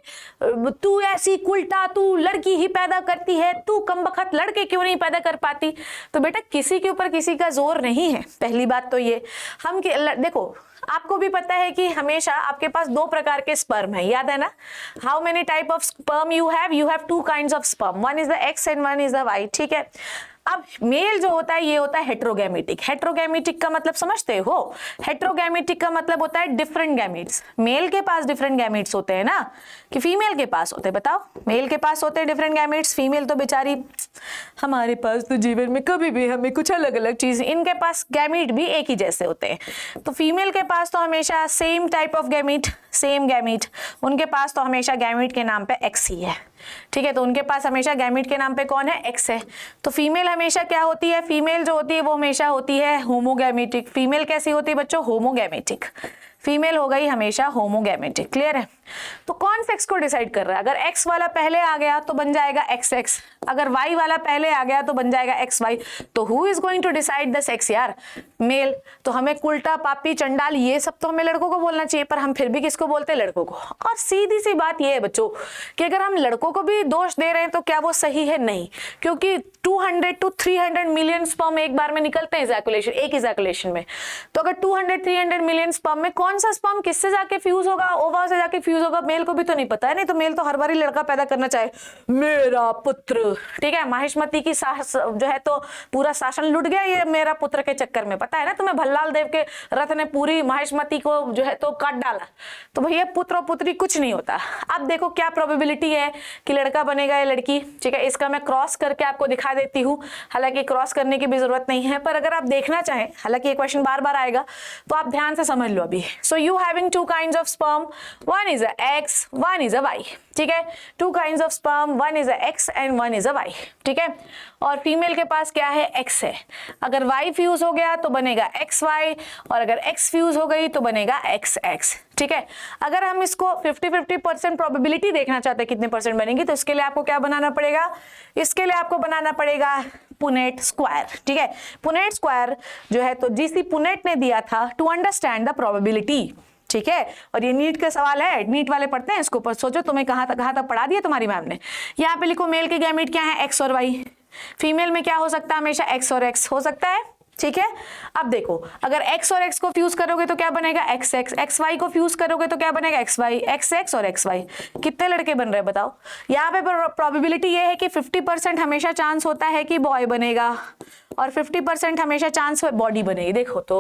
तू ऐसी उल्टा, तू लड़की ही पैदा करती है, तू कमबख्त लड़के क्यों नहीं पैदा कर पाती। तो बेटा किसी के ऊपर किसी का जोर नहीं है, पहली बात तो ये। हम देखो आपको भी पता है कि हमेशा आपके पास दो प्रकार के स्पर्म है, याद है ना। How many type of sperm you have 2 kinds of sperm, one is the X and one is the Y, ठीक है। अब मेल जो होता है ये होता है हेट्रोगैमेटिक। हेट्रोगैमेटिक का मतलब समझते हो, हेट्रोगैमेटिक का मतलब होता है डिफरेंट गैमेट्स। मेल के पास डिफरेंट गैमेट्स होते हैं ना, कि फीमेल के पास होते हैं, बताओ। मेल के पास होते हैं डिफरेंट गैमेट्स, फीमेल तो बेचारी, हमारे पास तो जीवन में कभी भी हमें कुछ अलग अलग चीज, इनके पास गैमेट भी एक ही जैसे होते हैं। तो फीमेल के पास तो हमेशा same type of gamete, same gamete, उनके पास तो हमेशा गैमेट के नाम पे एक्स ही है, ठीक है। तो उनके पास हमेशा गैमेट के नाम पे कौन है, एक्स है। तो फीमेल हमेशा क्या होती है, फीमेल जो होती है वो हमेशा होती है होमोगैमेटिक। फीमेल कैसी होती है बच्चों, होमोगैमेटिक। फीमेल हो गई हमेशा होमोगैमेटिक, क्लियर है। तो कौन सेक्स को डिसाइड कर रहा है, अगर एक्स वाला पहले आ गया तो बन जाएगा एक्स एक्स, अगर वाई वाला पहले आ गया तो बन जाएगा एक्स वाई। तो who is going to decide the sex यार, मेल। तो हमें उल्टा, पापी, चंडाल ये सब तो हमें लड़कों को बोलना चाहिए, पर हम फिर भी किसको बोलते हैं, लड़कों को। और सीधी सी बात ये है बच्चों कि अगर हम लड़कों को भी दोष दे रहे हैं तो क्या वो सही है, नहीं, क्योंकि 200 to 300 मिलियन स्पर्म एक बार में निकलते हैं इजैकुलेशन, एक इजैकुलेशन में। तो अगर 200-300 मिलियन स्पर्म में कौन सा स्पर्म किससे जाके फ्यूज होगा, ओवा से जाके फ्यूज होगा, मेल को भी तो नहीं पता है। नहीं तो मेल तो हर बार ही लड़का पैदा करना चाहे, मेरा पुत्र, ठीक है। माहिष्मती की जो है तो पूरा शासन लुट गया ये मेरा पुत्र के चक्कर में, पता है ना तुम्हें। भल्लाल देव के रथ ने पूरी माहिष्मती को जो है तो काट डाला। तो भैया पुत्र और पुत्री कुछ नहीं होता। अब देखो क्या प्रोबेबिलिटी है कि लड़का बनेगा या लड़की, ठीक है। इसका मैं क्रॉस करके आपको दिखा देती हूँ, हालांकि क्रॉस करने की भी जरूरत नहीं है, पर अगर आप देखना चाहें, हालांकि ये क्वेश्चन बार बार आएगा तो आप ध्यान से समझ लो अभी। So you having 2 kinds of sperm, one is a X, one is a Y, ठीक है। 2 kinds of sperm, one is a X and one is a Y, ठीक है। और फीमेल के पास क्या है, एक्स है। अगर वाई फ्यूज हो गया तो बनेगा एक्स वाई, और अगर एक्स फ्यूज हो गई तो बनेगा एक्स एक्स, ठीक है। अगर हम इसको 50-50% प्रोबेबिलिटी देखना चाहते हैं कितने परसेंट बनेगी, तो इसके लिए आपको क्या बनाना पड़ेगा, इसके लिए आपको बनाना पड़ेगा पुनेट स्क्वायर, ठीक है। पुनेट स्क्वायर जो है तो जीसी पुनेट ने दिया था टू अंडरस्टैंड द प्रोबेबिलिटी, ठीक है। और ये नीट के सवाल है, नीट वाले पढ़ते हैं इसको, पर सोचो तुम्हें कहाँ तक पढ़ा दिया तुम्हारी मैम ने। यहाँ पे लिखो मेल के गैमेट क्या है, एक्स और वाई। फीमेल में क्या हो सकता है, हमेशा एक्स और एक्स हो सकता है, ठीक है। अब देखो अगर x और x को फ्यूज करोगे तो क्या बनेगा, एक्स एक्स। एक्स वाई को फ्यूज करोगे तो क्या बनेगा, एक्स वाई, एक्स एक्स और एक्स वाई। कितने लड़के बन रहे हैं बताओ। यहाँ पे प्रोबेबिलिटी ये है कि 50% हमेशा चांस होता है कि बॉय बनेगा, और 50% हमेशा चांस बॉडी बनेगी, देखो तो।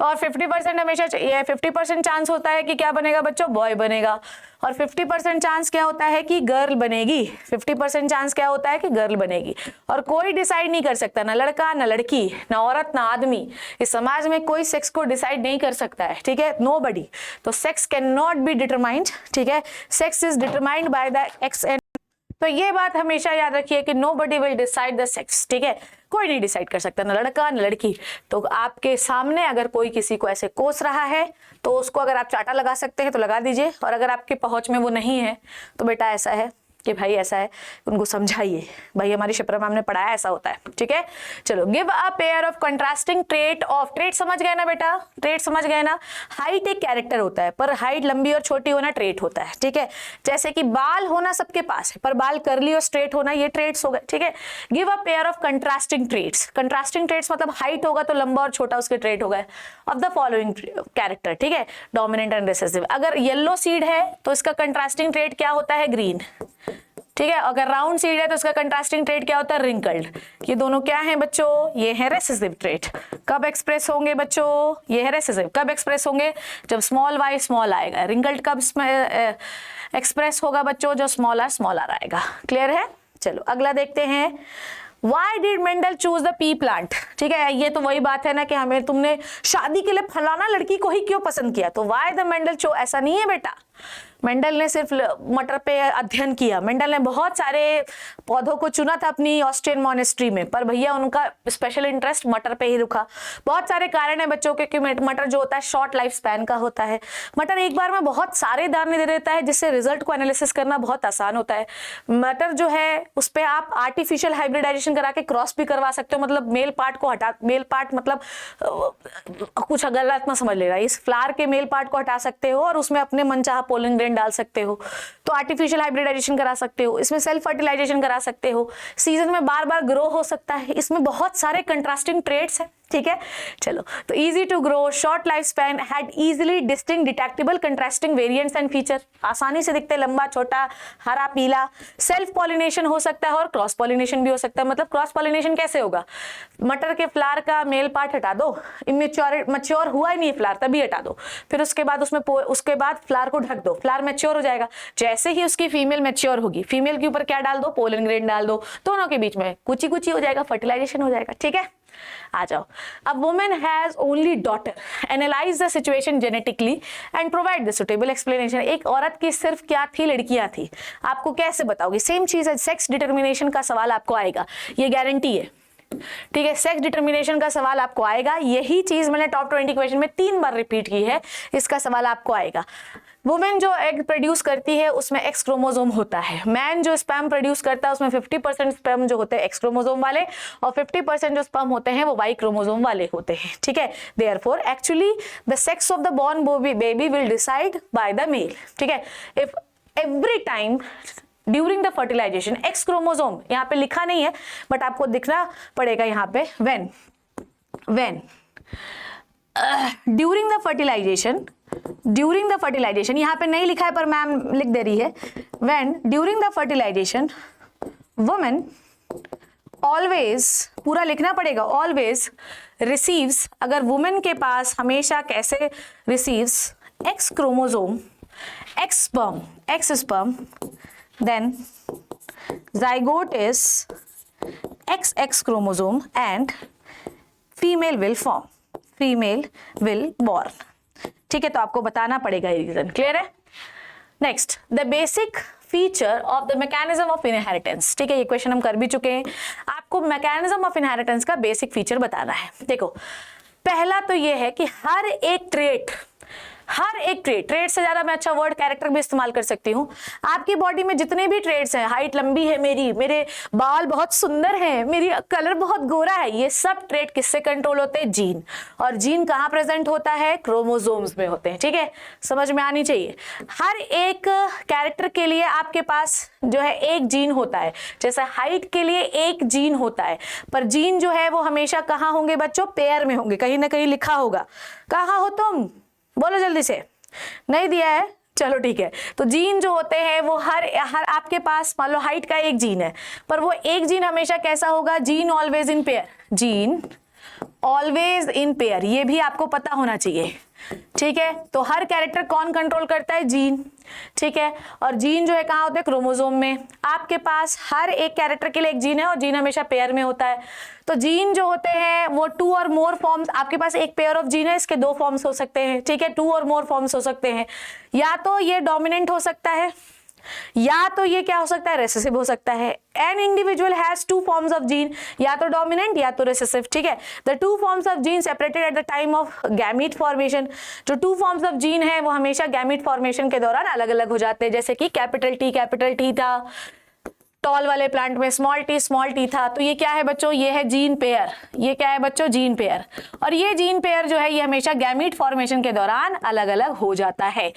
और 50% हमेशा, ये 50% चांस होता है कि क्या बनेगा बच्चों, बॉय बनेगा। और 50% चांस क्या होता है कि गर्ल बनेगी, 50% चांस क्या होता है कि गर्ल बनेगी। और कोई डिसाइड नहीं कर सकता, ना लड़का ना लड़की, ना औरत ना आदमी, इस समाज में कोई सेक्स को डिसाइड नहीं कर सकता है, ठीक है, नोबडी। तो sex can not be determined, ठीक है। Sex is determined by the X and, तो ये बात हमेशा याद रखिए कि nobody will decide the sex, ठीक है। कोई नहीं डिसाइड कर सकता, ना लड़का ना लड़की। तो आपके सामने अगर कोई किसी को ऐसे कोस रहा है तो उसको अगर आप चाटा लगा सकते हैं तो लगा दीजिए, और अगर आपके पहुंच में वो नहीं है तो बेटा ऐसा है कि भाई ऐसा है, उनको समझाइए, भाई हमारी शिप्रा मैम ने पढ़ाया ऐसा होता है, ठीक है। चलो, give a pair of contrasting trait of, trait समझ गए ना बेटा, ट्रेट समझ गए ना। हाइट एक कैरेक्टर होता है, पर हाइट लंबी और छोटी होना ट्रेट होता है, ठीक है। जैसे कि बाल होना सबके पास है, पर बाल कर्ली और स्ट्रेट होना ये ट्रेट्स हो गए, ठीक है। Give a pair of contrasting traits, contrasting traits मतलब हाइट होगा तो लंबा और छोटा उसके ट्रेट हो गए, ऑफ द फॉलोइंग कैरेक्टर, ठीक है, डोमिनेंट एंड रिसेसिव। अगर येलो सीड है तो इसका कंट्रास्टिंग ट्रेट क्या होता है, ग्रीन, ठीक है। अगर राउंड सीड है तो उसका कंट्रास्टिंग ट्रेट क्या होता है, रिंकल्ड। ये दोनों क्या हैं बच्चों, ये है रेसेसिव ट्रेट। कब एक्सप्रेस होंगे बच्चों, ये है रेसेसिव। कब एक्सप्रेस होंगे, जब स्मॉल वाई स्मॉल आएगा। रिंकल्ड कब एक्सप्रेस होगा बच्चों, जो स्मॉल आर आएगा। क्लियर है। चलो अगला देखते हैं। Why did Mendel choose the pea plant? ठीक है, ये तो वही बात है ना कि हमें तुमने शादी के लिए फलाना लड़की को ही क्यों पसंद किया, तो why the Mendel chose, ऐसा नहीं है बेटा, मेंडल ने सिर्फ मटर पे अध्ययन किया, मेंडल ने बहुत सारे पौधों को चुना था अपनी ऑस्ट्रियन मॉनेस्ट्री में, पर भैया उनका स्पेशल इंटरेस्ट मटर पे ही रुका। बहुत सारे कारण है बच्चों के कि मटर जो होता है शॉर्ट लाइफ स्पैन का होता है। मटर एक बार में बहुत सारे दाने दे देता है, जिससे रिजल्ट को एनालिसिस करना बहुत आसान होता है। मटर जो है उस पर आप आर्टिफिशियल हाइब्रिडाइजेशन करा के क्रॉस भी करवा सकते हो, मतलब मेल पार्ट को हटा, मेल पार्ट मतलब कुछ गलत मत समझ लेना, इस फ्लावर के मेल पार्ट को हटा सकते हो और उसमें अपने मनचाहा पोलन ग्रेन डाल सकते हो। तो आर्टिफिशियल हाइब्रिडाइजेशन करा सकते हो, इसमें सेल्फ फर्टिलाइजेशन करा सकते हो, सीजन में बार बार ग्रो हो सकता है, इसमें बहुत सारे कंट्रास्टिंग ट्रेड्स हैं। ठीक है, चलो, तो easy to grow, short life span, had easily distinct detectable contrasting variants and feature, आसानी से दिखते, लंबा छोटा हरा पीला, सेल्फ पॉलिनेशन हो सकता है और क्रॉस पॉलिनेशन भी हो सकता है। मतलब क्रॉस पॉलिनेशन कैसे होगा, मटर के फ्लावर का मेल पार्ट हटा दो, मैच्योर हुआ ही नहीं फ्लावर तभी हटा दो, फिर उसके बाद उसके बाद फ्लावर को ढक दो, फ्लावर मैच्योर हो जाएगा। जैसे ही उसकी फीमेल मैच्योर होगी, फीमेल के ऊपर क्या डाल दो, पोलन ग्रेन डाल दो, दोनों के बीच में कुची कुची हो जाएगा, फर्टिलाइजेशन हो जाएगा। ठीक है, आ जाओ। A woman has only daughter. Analyze the situation genetically and provide the suitable explanation. एक औरत की सिर्फ क्या थी, लड़कियां थी, आपको कैसे बताओगे? सेम चीज है, सेक्स डिटर्मिनेशन का सवाल आपको आएगा, ये गारंटी है। ठीक है, सेक्स डिटर्मिनेशन का सवाल आपको आएगा, यही चीज मैंने टॉप 20 क्वेश्चन में 3 बार रिपीट की है, इसका सवाल आपको आएगा। वुमेन जो एग प्रोड्यूस करती है उसमें एक्स क्रोमोसोम होता है, मैन जो स्पर्म प्रोड्यूस करता है उसमें 50% स्पर्म जो होते हैं एक्स क्रोमोसोम वाले और 50% जो स्पर्म होते हैं वो वाई क्रोमोसोम वाले होते हैं। ठीक है, therefore actually the sex of the born baby will decide by the male. ठीक है, if every time during the fertilization X chromosome, यहाँ पे लिखा नहीं है बट आपको दिखना पड़ेगा यहाँ पे, व्हेन ड्यूरिंग द फर्टिलाइजेशन, यहाँ पे नहीं लिखा है पर मैम लिख दे रही है, when during the fertilization women always, पूरा लिखना पड़ेगा, ऑलवेज रिसीव्स, अगर वुमेन के पास हमेशा कैसे receives x chromosome, x sperm, then zygote is XX chromosome and female will born। ठीक है, तो आपको बताना पड़ेगा ये रीजन, क्लियर है। Next, the basic feature of the mechanism of inheritance. ठीक है, ये क्वेश्चन हम कर भी चुके हैं, आपको मैकेनिज्म ऑफ इनहेरिटेंस का बेसिक फीचर बताना है। देखो, पहला तो ये है कि हर एक ट्रेट से ज्यादा मैं अच्छा वर्ड कैरेक्टर भी इस्तेमाल कर सकती हूँ। आपकी बॉडी में जितने भी ट्रेट्स हैं, हाइट लंबी है मेरी, मेरे बाल बहुत सुंदर हैं, मेरी कलर बहुत गोरा है, ये सब ट्रेट किससे कंट्रोल होते हैं, जीन। और जीन कहाँ प्रेजेंट होता है, क्रोमोसोम्स में होते हैं। ठीक है, समझ में आनी चाहिए। हर एक कैरेक्टर के लिए आपके पास जो है एक जीन होता है, जैसे हाइट के लिए एक जीन होता है, पर जीन जो है वो हमेशा कहाँ होंगे बच्चों, पेयर में होंगे, कहीं ना कहीं लिखा होगा। कहाँ हो तुम, बोलो जल्दी से, नहीं दिया है, चलो ठीक है। तो जीन जो होते हैं वो हर आपके पास मान लो हाइट का एक जीन है, पर वो एक जीन हमेशा कैसा होगा, gene always in pair, gene always in pair, ये भी आपको पता होना चाहिए। ठीक है, तो हर कैरेक्टर कौन कंट्रोल करता है, जीन। ठीक है, और जीन जो है कहाँ होते हैं, क्रोमोसोम में। आपके पास हर एक कैरेक्टर के लिए एक जीन है और जीन हमेशा पेयर में होता है। तो जीन जो होते हैं वो 2 और मोर फॉर्म्स, आपके पास एक पेयर ऑफ जीन है, इसके 2 फॉर्म्स हो सकते हैं। ठीक है, 2 और मोर फॉर्म्स हो सकते हैं, या तो ये डोमिनेंट हो सकता है, या तो ये क्या हो सकता है, रेसेसिव हो सकता है। An individual has 2 forms of gene, या तो डोमिनेंट या तो रेसेसिव। ठीक है, the 2 forms of gene separated at the time of gamete formation. जो 2 फॉर्म्स ऑफ जीन है वो हमेशा गैमीट फॉर्मेशन के दौरान अलग अलग हो जाते हैं, जैसे कि कैपिटल टी था, टॉल वाले प्लांट में स्मॉल टी था। तो ये क्या है बच्चों, ये है जीन पेयर, ये क्या है बच्चों, जीन पेयर। और ये जीन पेयर जो है ये हमेशा गैमीट फॉर्मेशन के दौरान अलग अलग हो जाता है।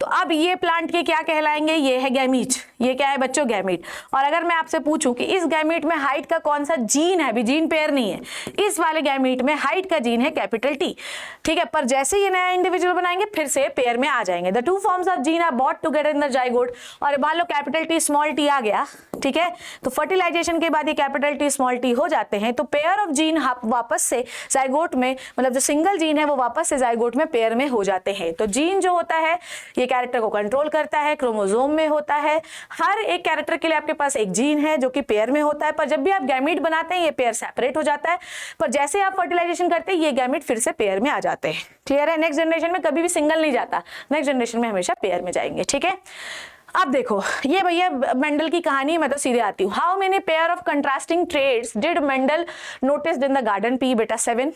तो अब ये प्लांट के क्या कहलाएंगे, ये है गैमीट, ये क्या है बच्चों, गैमीट। और अगर मैं आपसे पूछूं कि इस गैमीट में हाइट का कौन सा जीन है, अभी जीन पेयर नहीं है, इस वाले गैमीट में हाइट का जीन है कैपिटल टी। ठीक है, पर जैसे ये नया इंडिविजुअल बनाएंगे फिर से पेयर में आ जाएंगे। The 2 forms of gene are brought together in the zygote. और मान लो कैपिटल टी स्मॉल टी आ गया, ठीक है। तो फर्टिलाइजेशन के बाद ये कैपिटल टी स्मॉल टी हो जाते हैं, तो पेयर ऑफ जीन वापस से जाइगोट में, मतलब जो सिंगल जीन है वो वापस से जाइगोट में पेयर में हो जाते हैं। तो जीन जो होता है ये कैरेक्टर को कंट्रोल करता है, क्रोमोसोम में होता है। हर एक कैरेक्टर के लिए आपके पास एक जीन है जो कि पेयर में होता है, पर जब भी आप गैमीट बनाते हैं ये पेयर सेपरेट हो जाता है, पर जैसे आप फर्टिलाइजेशन करते हैं ये गैमीट फिर से पेयर में आ जाते हैं। क्लियर है? नेक्स्ट जनरेशन में कभी भी सिंगल नहीं जाता, नेक्स्ट जनरेशन में हमेशा पेयर में जाएंगे। ठीक है, अब देखो ये भैया मेंडल की कहानी, मैं तो सीधे आती हूँ। How many pair of contrasting traits did Mendel notice in the garden? Pea बेटा 7।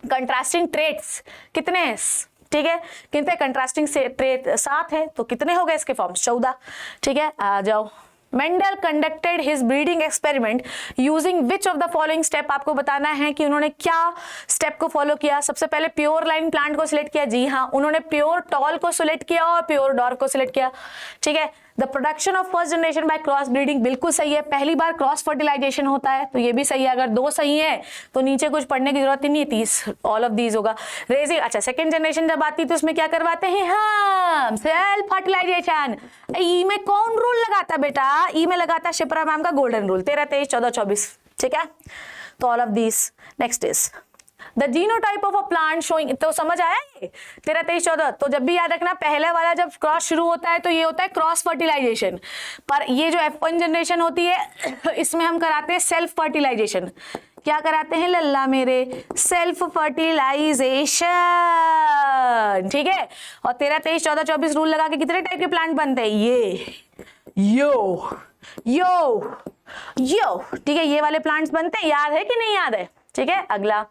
कंट्रास्टिंग ट्रेड्स कितने हैं? ठीक है, कितने कंट्रास्टिंग से ट्रेड? 7 है, तो कितने हो गए इसके फॉर्म्स? 14। ठीक है, आ जाओ। Mendel conducted his breeding experiment using which of the following step? आपको बताना है कि उन्होंने क्या स्टेप को फॉलो किया। सबसे पहले प्योर लाइन प्लांट को सिलेक्ट किया, जी हाँ, उन्होंने प्योर टॉल को सिलेक्ट किया और प्योर डॉर्फ को सिलेक्ट किया। ठीक है, the production of first generation by cross breeding, बिल्कुल सही है, पहली बार क्रॉस फर्टिलाइजेशन होता है, तो ये भी सही है। अगर 2 सही है तो नीचे कुछ पढ़ने की जरूरत ही नहीं है, 30 ऑल ऑफ दीज होगा। रेजिंग, अच्छा, सेकंड जनरेशन जब आती है तो उसमें क्या करवाते हैं? हाँ, सेल्फ फर्टिलाइजेशन। ई में कौन रूल लगाता बेटा? ई में लगाता शिप्रा मैम का गोल्डन रूल, 13, 23, 14, 24। ठीक है, तो all of these. Next is the genotype of a plant showing, तो समझ आया ये 13, 23, 14। तो जब भी याद रखना, पहले वाला जब क्रॉस शुरू होता है तो ये होता है क्रॉस फर्टिलाइजेशन, पर ये जो F1 जनरेशन होती है इसमें हम कराते हैं सेल्फ फर्टिलाइजेशन। क्या कराते हैं लल्ला मेरे? Self fertilization. ठीक है, और 13, 23, 14, 24 रूल लगा के कितने टाइप के प्लांट बनते हैं? ये यो यो यो, ठीक है, ये वाले प्लांट्स बनते हैं। याद है कि नहीं याद है? ठीक है, अगला,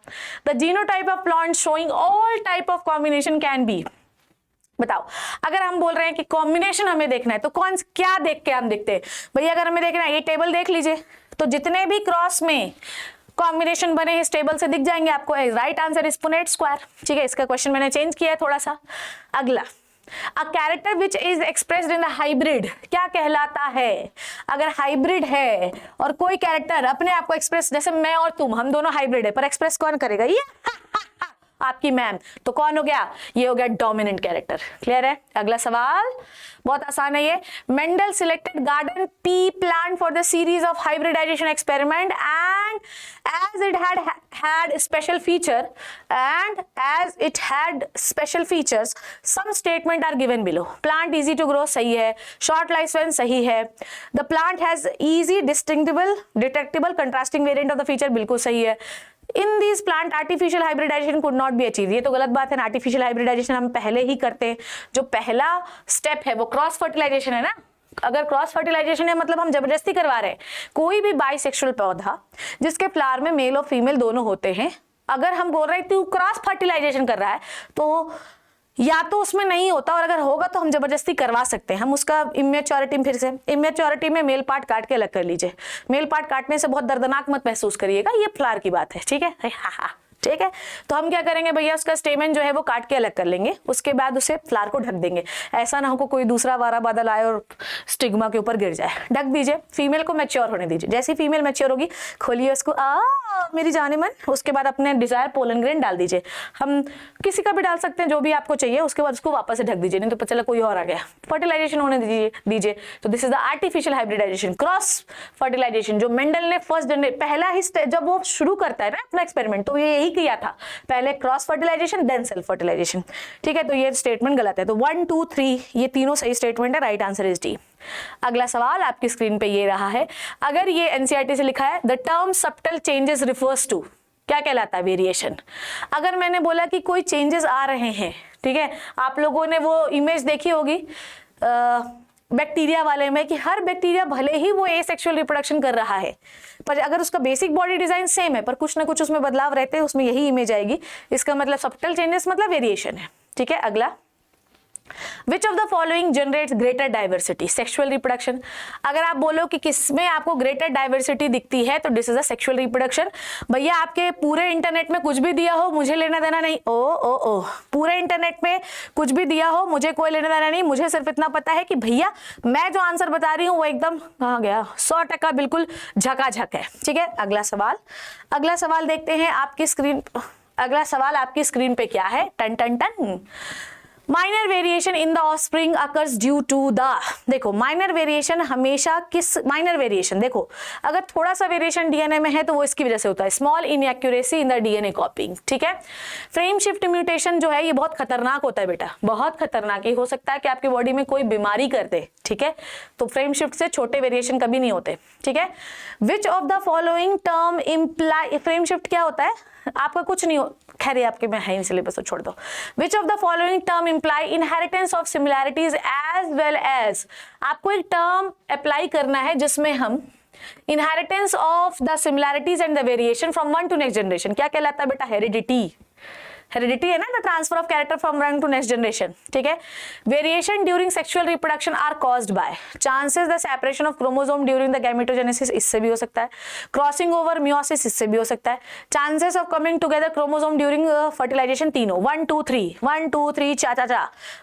the genotype of plant showing all type of combination can be. बताओ, अगर हम बोल रहे हैं कि कॉम्बिनेशन हमें देखना है तो कौन क्या देख के हम देखते हैं भैया? अगर हमें देखना है ये टेबल देख लीजिए, तो जितने भी क्रॉस में कॉम्बिनेशन बने इस टेबल से दिख जाएंगे आपको। Right answer is Punnett square. ठीक है, इसका क्वेश्चन मैंने चेंज किया है थोड़ा सा। अगला, A character which is expressed in the hybrid क्या कहलाता है? अगर हाइब्रिड है और कोई कैरेक्टर अपने आप को एक्सप्रेस, जैसे मैं और तुम, हम दोनों हाइब्रिड है, पर एक्सप्रेस कौन करेगा? ये आपकी मैम, तो कौन हो गया? ये हो गया डोमिनेंट कैरेक्टर। क्लियर है? अगला सवाल बहुत आसान है ये। Mendel selected garden pea plant for the series of hybridization experiment and as it had special feature and as it had special features, some statement are given below. Plant easy to grow, सही है। Short lifespan, सही है। The plant has easy distinguishable detectable contrasting variant of the feature, बिल्कुल सही है। In these plant artificial hybridization could not be achieved, ये तो गलत बात है ना। artificial hybridization हम पहले ही करते हैं। जो पहला स्टेप है वो क्रॉस फर्टिलाइजेशन है ना। अगर क्रॉस फर्टिलाइजेशन है मतलब हम जबरदस्ती करवा रहे हैं। कोई भी बाइसेक्सुअल पौधा जिसके फ्लावर में मेल और फीमेल दोनों होते हैं, अगर हम बोल रहे हैं तू क्रॉस फर्टिलाइजेशन कर रहा है तो या तो उसमें नहीं होता, और अगर होगा तो हम जबरदस्ती करवा सकते हैं। हम उसका इमेच्योरिटी, फिर से इमेच्योरिटी में मेल पार्ट काट के अलग कर लीजिए। मेल पार्ट काटने से बहुत दर्दनाक मत महसूस करिएगा, ये फ्लावर की बात है। ठीक है, हाँ, ठीक है। तो हम क्या करेंगे भैया, उसका स्टेमन जो है वो काट के अलग कर लेंगे, उसके बाद उसे फ्लावर को ढक देंगे। ऐसा ना हो को कोई दूसरा वारा बादल आए और स्टिग्मा के ऊपर गिर जाए। ढक दीजिए, फीमेल को मैच्योर होने दीजिए। जैसी फीमेल मैच्योर होगी खोलिए उसको, मेरी जाने मन, उसके बाद अपने डिजायर पोलन ग्रेन डाल दीजिए। हम किसी का भी डाल सकते हैं, जो भी आपको चाहिए, उसके बाद उसको वापस से ढक दीजिए, नहीं तो पता चला कोई और आ गया। फर्टिलाइजेशन होने दीजिए। तो this is the artificial hybridization, cross fertilization, जो मेंडल ने फर्स्ट जनरेशन पहला ही जब वो शुरू करता है ना अपना एक्सपेरिमेंट, तो ये यही किया था, पहले cross fertilization then self fertilization. ठीक है, तो ये स्टेटमेंट गलत है। तो 1, 2, 3 ये तीनों सही स्टेटमेंट है। Right answer is D. अगला सवाल आपकी स्क्रीन पे ये रहा है। अगर ये एनसीईआरटी से लिखा है, the term subtle changes refers to, क्या कहलाता है? वेरिएशन। अगर मैंने बोला कि कोई चेंजेस आ रहे हैं, ठीक है, आप लोगों ने वो इमेज देखी होगी बैक्टीरिया वाले में, कि हर बैक्टीरिया भले ही वो एसेक्सुअल रिप्रोडक्शन कर रहा है, पर अगर उसका बेसिक बॉडी डिजाइन सेम है, पर कुछ ना कुछ उसमें बदलाव रहते हैं, उसमें यही इमेज आएगी। इसका मतलब सब्टल चेंजेस मतलब वेरिएशन है। ठीक है, अगला, Which of the following generates greater diversity? Sexual reproduction। अगर आप बोलो कि किसमें आपको greater diversity दिखती है, तो this is a sexual reproduction। भैया आपके पूरे इंटरनेट में कुछ भी दिया हो, मुझे लेना देना नहीं। ओ पूरे इंटरनेट में कुछ भी दिया हो, मुझे कोई लेना देना नहीं। मुझे सिर्फ इतना पता है कि भैया मैं जो आंसर बता रही हूँ वो एकदम कहाँ गया, 100% बिल्कुल झकाझक है। ठीक है, अगला सवाल देखते हैं आपकी स्क्रीन। अगला सवाल आपकी स्क्रीन पे क्या है? टन टन टन। Minor variation in the offspring occurs due to the, देखो माइनर वेरिएशन हमेशा किस, माइनर वेरिएशन देखो अगर थोड़ा सा वेरिएशन डीएनए में है तो वो इसकी वजह से होता है, small inaccuracy in the DNA कॉपिंग, ठीक है। फ्रेम शिफ्ट म्यूटेशन जो है ये बहुत खतरनाक होता है बेटा, बहुत खतरनाक, ये हो सकता है कि आपकी बॉडी में कोई बीमारी कर दे, ठीक है। तो फ्रेम शिफ्ट से छोटे वेरिएशन कभी नहीं होते, ठीक है। विच of the following term imply, frame shift क्या होता है, आपका कुछ नहीं हो, खैर ये आपके में है ही सिलेबस तो छोड़ दो। Which of the following term imply inheritance of similarities as well as, आपको एक टर्म अप्लाई करना है जिसमें हम inheritance of the similarities and the variation from one to next generation, क्या कहलाता है बेटा, हेरिडिटी, हेरिडिटी है ना, the transfer of character from one to next generation, ठीक है। Variation during sexual reproduction are caused by chances the separation of chromosome during the gametogenesis, इससे भी हो सकता है। क्रॉसिंग ओवर मियोसिस, इससे भी हो सकता है। Chances of coming together chromosome during fertilization, तीनों 1 2 3 1 2 3 चा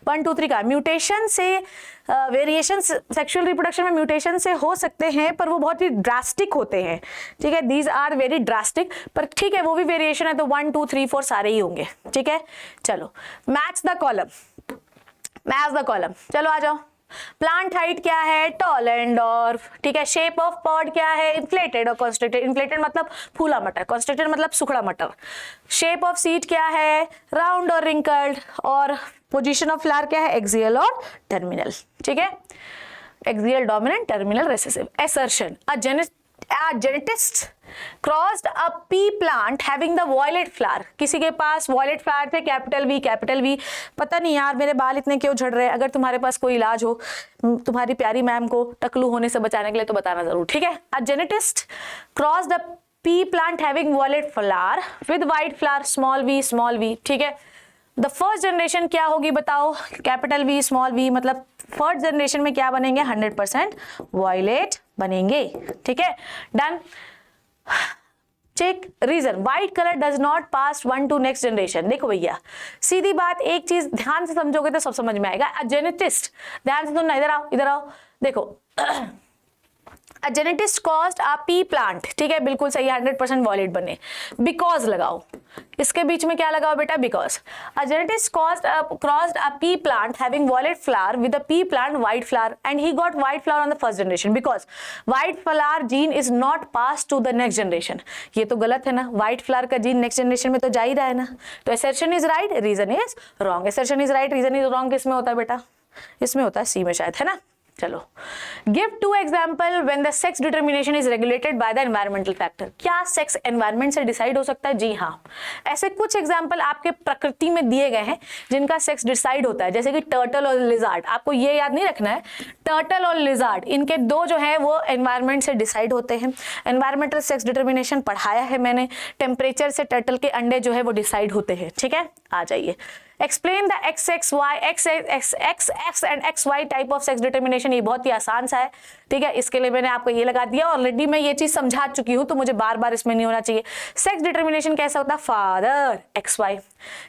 1 2 3 का म्यूटेशन से वेरिएशन सेक्सुअल रिप्रोडक्शन में म्यूटेशन से हो सकते हैं पर वो बहुत ही ड्रास्टिक होते हैं, ठीक है, दीज आर वेरी ड्रास्टिक, पर ठीक है वो भी वेरिएशन है तो 1 2 3 4 सारे ही होंगे, ठीक है। चलो match the column, match the column, चलो आ जाओ। प्लांट हाइट क्या है, टॉल एंड डॉर्फ, ठीक है। शेप ऑफ पॉड क्या है, इन्फ्लेटेड और कॉन्स्ट्रिक्टेड, इन्फ्लेटेड मतलब फूला मटर, कॉन्स्ट्रिक्टेड मतलब सुखड़ा मटर। शेप ऑफ सीड क्या है, राउंड और रिंकल्ड, और पोजीशन ऑफ फ्लावर क्या है, एक्सियल और टर्मिनल, ठीक है। Axial dominant, terminal recessive. Assertion, a genetist crossed a pea plant having the violet flower, किसी के पास violet flower थे, कैपिटल वी, पता नहीं यार मेरे बाल इतने क्यों झड़ रहे हैं, अगर तुम्हारे पास कोई इलाज हो तुम्हारी प्यारी मैम को टकलू होने से बचाने के लिए तो बताना जरूर, ठीक है। a genetist crossed a pea plant having violet flower with white flower, small v, ठीक है। द फर्स्ट जनरेशन क्या होगी बताओ, कैपिटल वी स्मॉल वी, मतलब फर्स्ट जनरेशन में क्या बनेंगे, 100% वॉयलेट बनेंगे, ठीक है, done. Check reason, white colour does not pass one to next generation. देखो भैया सीधी बात, एक चीज ध्यान से समझोगे तो सब समझ में आएगा। अ जेनेटिस्ट, ध्यान से सुनना, इधर आओ, देखो A genetist caused a pea plant, ठीक है, बिल्कुल सही, 100% वॉयलेट बने। बिकॉज लगाओ, इसके बीच में क्या लगाओ बेटा, because. A genetist crossed a pea plant having violet flower with a pea plant white flower and he got white flower on the first generation because white flower gene is not passed to the next generation। ये तो गलत है ना, white flower का gene next generation में तो जा ही रहा है ना, तो assertion is right, reason is wrong। assertion is right, reason is wrong किसमें होता है बेटा, इसमें होता है सी में शायद, है ना। चलो, give two example when the sex determination is regulated by the environmental factor. क्या सेक्स एनवायरमेंट से डिसाइड हो सकता है, जी हाँ। ऐसे कुछ एग्जाम्पल आपके प्रकृति में दिए गए हैं जिनका सेक्स डिसाइड होता है, जैसे कि टर्टल और लिजार्ड, आपको ये याद नहीं रखना है, टर्टल और लिजार्ड इनके दो जो है वो एनवायरमेंट से डिसाइड होते हैं। एनवायरमेंटल सेक्स डिटर्मिनेशन पढ़ाया है मैंने, टेम्परेचर से टर्टल के अंडे जो है वो डिसाइड होते हैं, ठीक है। आ जाइए, explain the X and X Y type of sex determination. ये बहुत ही आसान सा है, ठीक है, इसके लिए मैंने आपको ये लगा दिया, ऑलरेडी मैं ये चीज समझा चुकी हूं तो मुझे बार बार इसमें नहीं होना चाहिए। सेक्स डिटर्मिनेशन कैसा होता है, फादर एक्स वाई,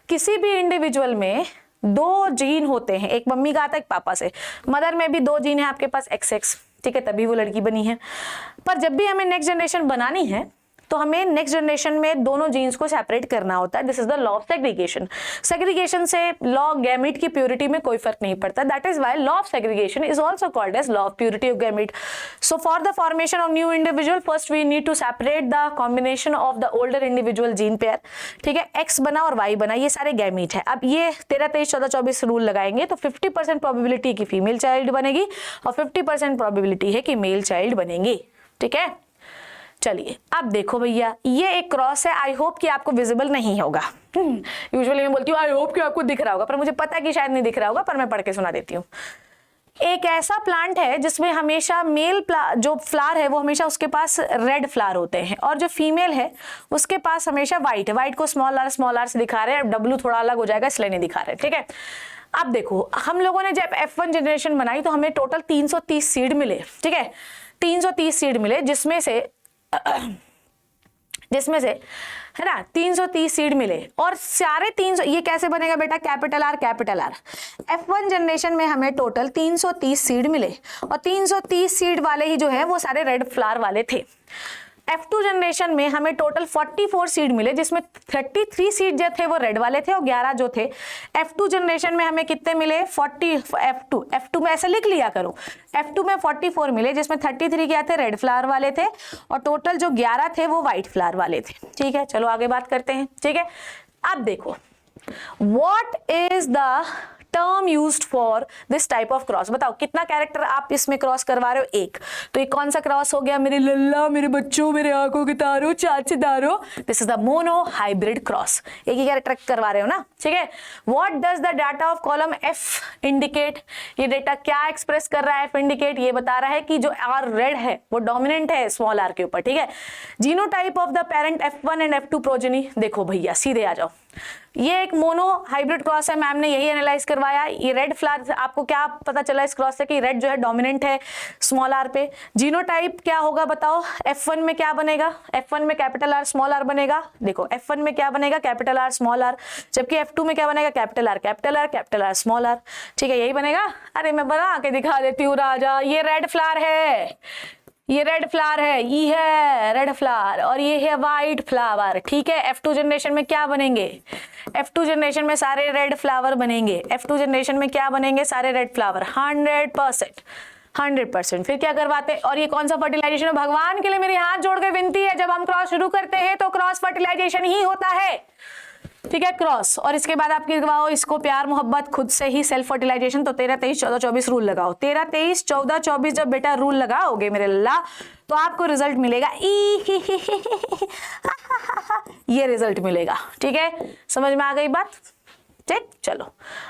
किसी भी इंडिविजुअल में दो जीन होते हैं, एक मम्मी का आता है एक पापा से, मदर में भी दो जीन है आपके पास एक्स, ठीक है, तभी वो लड़की बनी है। पर जब भी हमें नेक्स्ट जनरेशन बनानी है तो हमें नेक्स्ट जनरेशन में दोनों जीन्स को सेपरेट करना होता है। This is the law of segregation. Segregation से लॉ गैमेट की प्योरिटी में कोई फर्क नहीं पड़ता, that is why law of segregation is also called as law of purity of gamete. So for the formation of new individual first we need to separate the combination of the older individual gene pair, ठीक है, x बना और Y बना, ये सारे gamete है। अब ये 13 23 14 24 रूल लगाएंगे तो 50% प्रोबेबिलिटी की फीमेल चाइल्ड बनेगी और 50% प्रोबेबिलिटी है कि मेल चाइल्ड बनेंगे, ठीक है। चलिए अब देखो भैया, ये एक क्रॉस है, आई होप कि आपको विजिबल नहीं होगा। यूजुअली मैं बोलती हूँ आई होप कि आपको दिख रहा होगा, पर मुझे पता है कि शायद नहीं दिख रहा होगा, पर मैं पढ़ के सुना देती हूँ। एक ऐसा प्लांट है जिसमें हमेशा मेल जो फ्लावर है वो हमेशा उसके पास रेड फ्लावर होते हैं और जो फीमेल है उसके पास हमेशा व्हाइट है। व्हाइट को स्मॉल आर से दिखा रहे हैं, डब्लू थोड़ा अलग हो जाएगा इसलिए नहीं दिखा रहे, ठीक है। अब देखो हम लोगों ने जब F1 जनरेशन बनाई तो हमें टोटल 330 सीड मिले, ठीक है, 330 सीड मिले, जिसमें से है ना 330 सीड मिले और सारे 300, ये कैसे बनेगा बेटा, कैपिटल आर F1 जनरेशन में हमें टोटल 330 सीड मिले और 330 सीड वाले ही जो है वो सारे रेड फ्लावर वाले थे। F2 जनरेशन में हमें टोटल 44 सीड मिले, जिसमें 33 सीड जो थे वो रेड वाले थे और 11 जो थे F2 जनरेशन में हमें कितने मिले 40 F2 में ऐसे लिख लिया करो, F2 में 44 मिले, जिसमें 33 क्या थे रेड फ्लावर वाले थे और टोटल जो 11 थे वो व्हाइट फ्लावर वाले थे। ठीक है, चलो आगे बात करते हैं। ठीक है, अब देखो What is the term used for this type of cross. बताओ कितना कैरेक्टर आप इसमें क्रॉस करवा रहे हो? एक। तो ये कौन सा क्रॉस हो गया? मेरे लल्ला, मेरे बच्चों, मेरे आंखों के तारों, चार सितारों, this is the mono hybrid cross. एक ही कैरेक्टर करवा रहे हो ना, ठीक है। What does the data of column F indicate? ये डेटा क्या एक्सप्रेस कर रहा है? एफ इंडिकेट ये बता रहा है कि जो आर रेड है वो डोमिनेंट है स्मॉल आर के ऊपर, ठीक है। Genotype of the parent F1 and F2 progeny. देखो भैया सीधे आ जाओ, ये एक मोनो हाइब्रिड क्रॉस है, मैम ने यही एनालाइज करवाया। ये रेड फ्लावर, आपको क्या पता चला इस क्रॉस से कि रेड जो है डोमिनेंट है स्मॉल आर पे। जीनोटाइप क्या होगा बताओ? F1 में क्या बनेगा? F1 में कैपिटल आर स्मॉल आर बनेगा। देखो F1 में क्या बनेगा? कैपिटल आर स्मॉल आर, जबकि F2 में क्या बनेगा? Capital R capital R capital R small R. ठीक है, यही बनेगा। अरे मैं बना के दिखा देती हूँ राजा, ये रेड फ्लावर है, ये रेड फ्लावर है, ये है रेड फ्लावर और ये है व्हाइट फ्लावर, ठीक है। F2 जनरेशन में क्या बनेंगे? F2 जनरेशन में सारे रेड फ्लावर बनेंगे। F2 जनरेशन में क्या बनेंगे? सारे रेड फ्लावर 100%। फिर क्या करवाते? और ये कौन सा फर्टिलाइजेशन है? भगवान के लिए मेरी हाथ जोड़ के विनती है, जब हम क्रॉस शुरू करते हैं तो क्रॉस फर्टिलाइजेशन ही होता है, ठीक है, क्रॉस। और इसके बाद आप करवाओ इसको प्यार मोहब्बत खुद से ही सेल्फ फर्टिलाइजेशन। तो 13, 23, 14, 24 रूल लगाओ। 13, 23, 14, 24 जब बेटा रूल लगाओगे मेरे लल्ला तो आपको रिजल्ट मिलेगा ये रिजल्ट मिलेगा, ठीक है। समझ में आ गई बात? ठीक, चलो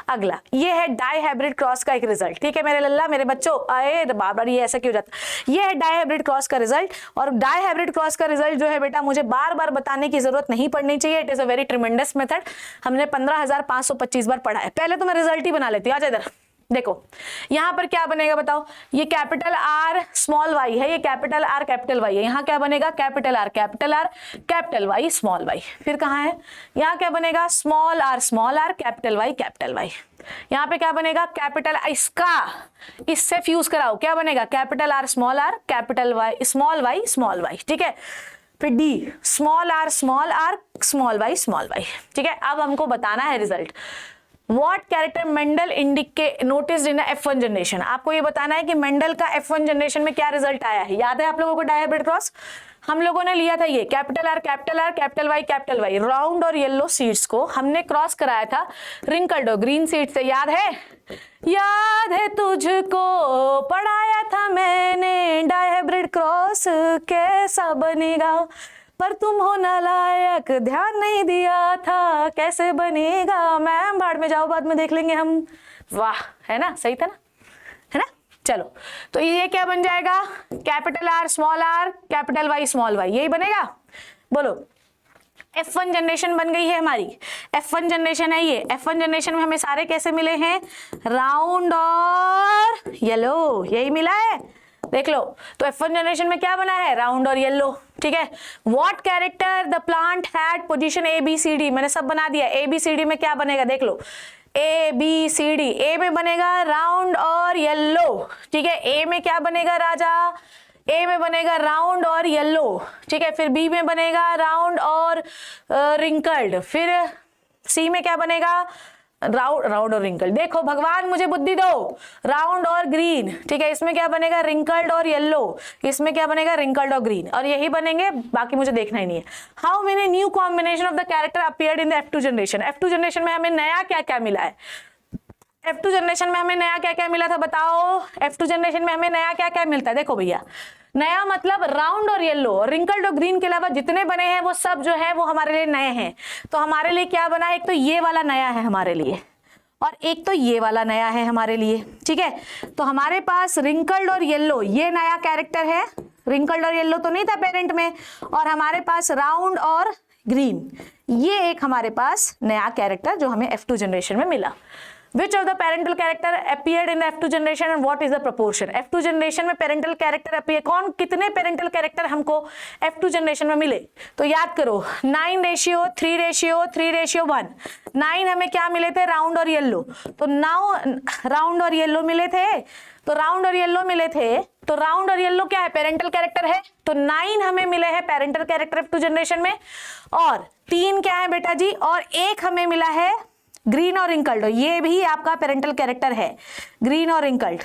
अगला, ये है डाई हाइब्रिड क्रॉस का एक रिजल्ट, ठीक है मेरे लल्ला मेरे बच्चों। अरे बार ये ऐसा क्यों जाता? ये है डाई हाइब्रिड क्रॉस का रिजल्ट। और डाई हाइब्रिड क्रॉस का रिजल्ट जो है बेटा मुझे बार बार बताने की जरूरत नहीं पड़नी चाहिए। It is a very tremendous method. हमने 15,525 बार पढ़ा है। पहले तो मैं रिजल्ट ही बना लेती हूँ। आजा इधर देखो, यहां पर क्या बनेगा बताओ? ये कैपिटल आर स्मॉल वाई है, ये कैपिटल आर कैपिटल वाई है। यहां क्या बनेगा? Capital R capital Y small Y. फिर कहां है? यहां क्या बनेगा? Small R capital Y. यहां पे क्या बनेगा? कैपिटल, इसका इससे फ्यूज कराओ, क्या बनेगा? Capital R capital Y small Y, ठीक है। फिर D small R small Y, ठीक है। अब हमको बताना है result. What character Mendel notice in F1 generation? आपको ये बताना है कि मेंडल का F1 जनरेशन में क्या रिजल्ट आया है। याद है आप लोगों को डाई हाइब्रिड क्रॉस? हम लोगों ने लिया था ये capital R capital Y round और येलो सीड्स को हमने क्रॉस कराया था रिंकल्ड और ग्रीन सीड से। याद है तुझको पढ़ाया था मैंने डाई हाइब्रिड क्रॉस कैसा बनेगा, पर तुम हो नालायक ध्यान नहीं दिया था कैसे बनेगा। मैम भाड़ में जाओ, बाद में देख लेंगे हम। वाह, है ना? सही था ना? है ना? चलो, तो ये क्या बन जाएगा? Capital R capital Y small Y, यही बनेगा। बोलो, F1 जनरेशन बन गई है हमारी। F1 जनरेशन है ये। F1 जनरेशन में हमें सारे कैसे मिले हैं? राउंड और येलो, यही मिला है। देख लो, तो F1 जनरेशन में क्या बना है? राउंड और येलो, ठीक है। What character the plant had position ABCD? मैंने सब बना दिया। ABCD में क्या बनेगा? देख लो, ABCD, ए में बनेगा राउंड और येलो, ठीक है। ए में क्या बनेगा राजा? ए में बनेगा राउंड और येलो, ठीक है। फिर बी में बनेगा राउंड और रिंकल्ड। फिर सी में क्या बनेगा? राउंड और रिंकल्ड। देखो भगवान मुझे बुद्धि दो। राउंड और ग्रीन, ठीक है। इसमें क्या बनेगा? रिंकल्ड और येलो। इसमें क्या बनेगा? रिंकल्ड और ग्रीन। और यही बनेंगे, बाकी मुझे देखना ही नहीं है। How many new combination of the character appeared in the F2 generation? F2 generation में हमें नया क्या क्या मिला है? F2 जनरेशन में हमें नया क्या क्या मिला था बताओ? F2 जनरेशन में हमें नया क्या क्या मिलता है? देखो भैया, नया मतलब राउंड और येलो, रिंकल्ड और ग्रीन के अलावा जितने बने हैं वो सब जो है वो हमारे लिए नए हैं। तो हमारे लिए क्या बना है? एक तो ये वाला नया है हमारे लिए और एक तो ये वाला नया है हमारे लिए, ठीक है। तो हमारे पास रिंकल्ड और येलो ये नया कैरेक्टर है। रिंकल्ड और येलो तो नहीं था पेरेंट में। और हमारे पास राउंड और ग्रीन ये एक हमारे पास नया कैरेक्टर जो हमें F2 जनरेशन में मिला। विच of the parental character appeared in F2 generation and what is the proportion. F2 generation में पेरेंटल कैरेक्टर अपीयर, कौन कितने पेरेंटल कैरेक्टर हमको F2 जनरेशन में मिले, तो याद करो 9:3:3:1। 9 हमें क्या मिले थे, राउंड और येलो, तो नाउ राउंड और येलो मिले थे, तो राउंड और येलो मिले थे, तो राउंड और येलो क्या है, पेरेंटल कैरेक्टर है, तो 9 हमें मिले हैं पेरेंटल कैरेक्टर F2 जनरेशन में, और 3 क्या है बेटा जी, और 1 हमें मिला है ग्रीन और रिंकल्ड, ये भी आपका पेरेंटल कैरेक्टर है, ग्रीन और रिंकल्ड,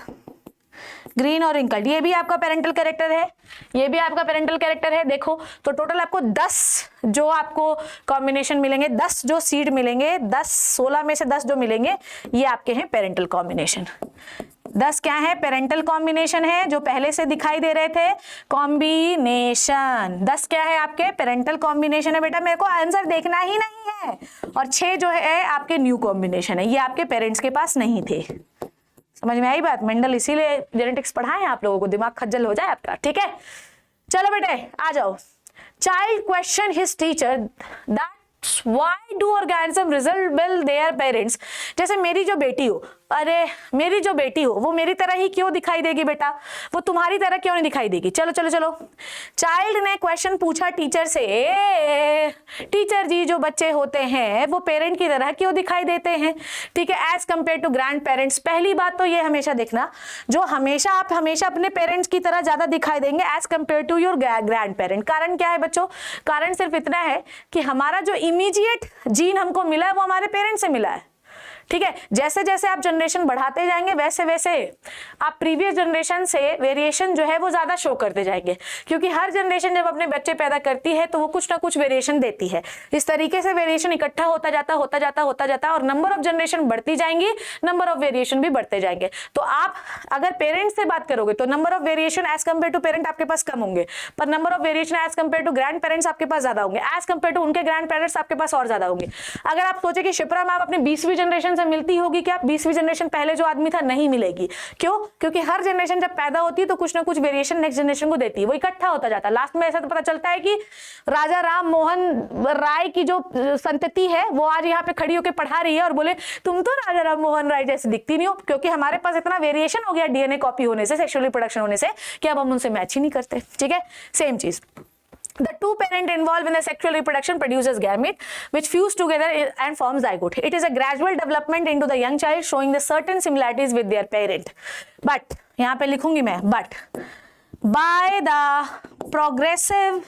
ग्रीन और रिंकल्ड ये भी आपका पेरेंटल कैरेक्टर है, ये भी आपका पेरेंटल कैरेक्टर है। देखो तो टोटल आपको 10 जो आपको कॉम्बिनेशन मिलेंगे, 10 जो सीड मिलेंगे, 16 में से 10 जो मिलेंगे ये आपके हैं पेरेंटल कॉम्बिनेशन। 10 क्या है, पेरेंटल कॉम्बिनेशन है, जो पहले से दिखाई दे रहे थे कॉम्बिनेशन। 10 क्या है, आपके पेरेंटल कॉम्बिनेशन है बेटा, मेरे को आंसर देखना ही नहीं है। और 6 जो है आपके न्यू कॉम्बिनेशन है, ये आपके पेरेंट्स के पास नहीं थे। समझ में आई बात, मेंडल इसीलिए जेनेटिक्स पढ़ाएं आप लोगों को, दिमाग खज्जल हो जाए आपका, ठीक है। चलो बेटे आ जाओ। Child question his teacher that Why do organisms resemble their parents? जैसे मेरी जो बेटी हो, अरे मेरी जो बेटी हो वो मेरी तरह ही क्यों दिखाई देगी बेटा, वो तुम्हारी तरह क्यों नहीं दिखाई देगी। चलो चलो चलो, चाइल्ड ने क्वेश्चन पूछा टीचर से, टीचर जी जो बच्चे होते हैं वो पेरेंट की तरह क्यों दिखाई देते हैं, ठीक है, as compare to grandparents. पहली बात तो ये हमेशा देखना, जो हमेशा आप हमेशा अपने पेरेंट्स की तरह ज्यादा दिखाई देंगे as compare to your grandparent. कारण क्या है बच्चों, कारण सिर्फ इतना है कि हमारा जो इमीडिएट जीन हमको मिला है वो हमारे पेरेंट्स से मिला है, ठीक है। जैसे जैसे आप जनरेशन बढ़ाते जाएंगे वैसे वैसे आप प्रीवियस जनरेशन से वेरिएशन जो है वो ज्यादा शो करते जाएंगे, क्योंकि हर जनरेशन जब अपने बच्चे पैदा करती है तो वो कुछ ना कुछ वेरिएशन देती है। इस तरीके से वेरिएशन इकट्ठा होता जाता और नंबर ऑफ जनरेशन बढ़ती जाएंगी, नंबर ऑफ वेरिएशन भी बढ़ते जाएंगे। तो आप अगर पेरेंट्स से बात करोगे तो number of variation as compare to parent आपके पास कम होंगे, पर number of variation as compare to grandparents आपके पास ज्यादा होंगे, एज कंपेयर टू उनके ग्रैंड पेरेंट्स आपके पास और ज्यादा होंगे। अगर आप सोचे कि शिप्रा मैम अपने 20वीं जनरेशन से मिलती होगी क्या, 20वीं जनरेशन पहले जो आदमी था नहीं मिलेगी। क्यों, क्योंकि हर जनरेशन जब पैदा होती है तो कुछ ना कुछ वेरिएशन नेक्स्ट जनरेशन को देती है, वो इकट्ठा होता जाता है। लास्ट में ऐसा तो पता चलता है कि राजा राम मोहन राय की जो संतति है वो आज यहाँ पे खड़ी होकर पढ़ा रही है और बोले तुम तो राजा राम मोहन राय जैसे दिखती नहीं हो, क्योंकि हमारे पास इतना वेरिएशन हो गया डीएनए कॉपी होने से, सेक्सुअल रिप्रोडक्शन होने से, कि अब हम उनसे मैच ही नहीं करते, ठीक है। सेम चीज, the two parent involved in the sexual reproduction produces gamete which fuse together and form zygote. It is a gradual development into the young child showing the certain similarities with their parent. But यहाँ पे लिखूंगी मैं, but by the progressive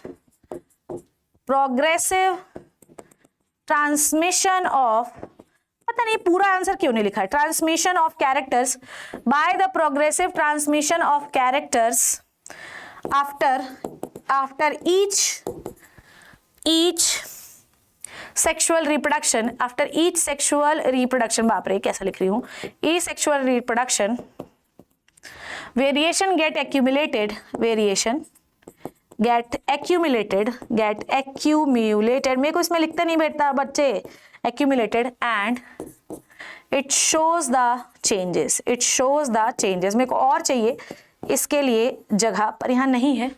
transmission of, पता नहीं पूरा answer क्यों नहीं लिखा है, transmission of characters, by the progressive transmission of characters after each sexual reproduction, after each sexual reproduction, बाप रे कैसा लिख रही हूँ, each sexual reproduction variation get accumulated, मेरे को इसमें लिखते नहीं बैठता बच्चे, accumulated and it shows the changes, मेरे को और चाहिए इसके लिए जगह, पर यहाँ नहीं है,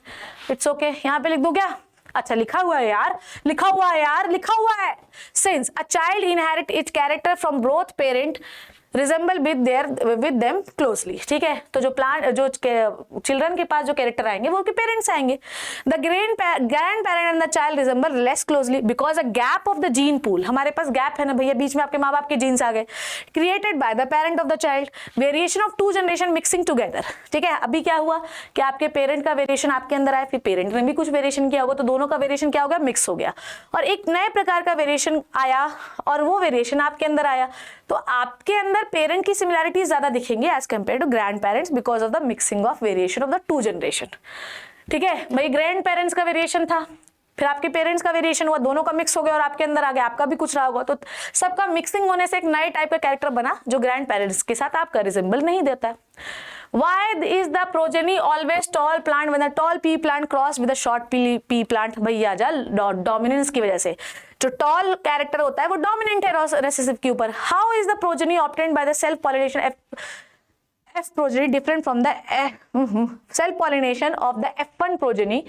इट्स ओके, यहाँ पे लिख दो क्या, अच्छा लिखा हुआ है यार, लिखा हुआ है। Since a child inherit it's character from both parent resemble with them closely, ठीक है। तो जो चिल्ड्रन के पास जो कैरेक्टर आएंगे वो उनके पेरेंट्स आएंगे। The grand parent and the child resemble less closely because a gap of the gene pool, हमारे पास गैप है ना भैया, बीच में आपके माँ बाप के जीन्स आ गए, created by the parent of the child, variation of 2 generation mixing together, ठीक है। अभी क्या हुआ कि आपके पेरेंट का वेरिएशन आपके अंदर आया, फिर पेरेंट ने भी कुछ वेरिएशन किया होगा, तो दोनों का वेरिएशन क्या हो गया, मिक्स हो गया, और एक नए प्रकार का वेरिएशन आया और वो वेरिएशन आपके अंदर आया, तो आपके अंदर पेरेंट की सिमिलैरिटीज ज्यादा दिखेंगे as compare to grandparents because of the mixing of variation of the 2 generation, ठीक है। भाई ग्रैंड पेरेंट्स का वेरिएशन था, फिर आपके पेरेंट्स का वेरिएशन हुआ, दोनों का मिक्स हो गया और आपके अंदर आ गया, आपका भी कुछ रहा होगा, तो सबका मिक्सिंग होने से एक नए टाइप का कैरेक्टर बना जो ग्रैंड पेरेंट्स के साथ आपका रिजेंबल नहीं देता। Why is the progeny always tall plant when the tall pea plant crossed with a short pea plant? भैया जा डोमिनेंस की वजह से जो टॉल कैरेक्टर होता है वो डोमिनेंट है रेसेसिव के ऊपर। How is the progeny obtained by the self pollination F progeny different from the self pollination of the F1 progeny?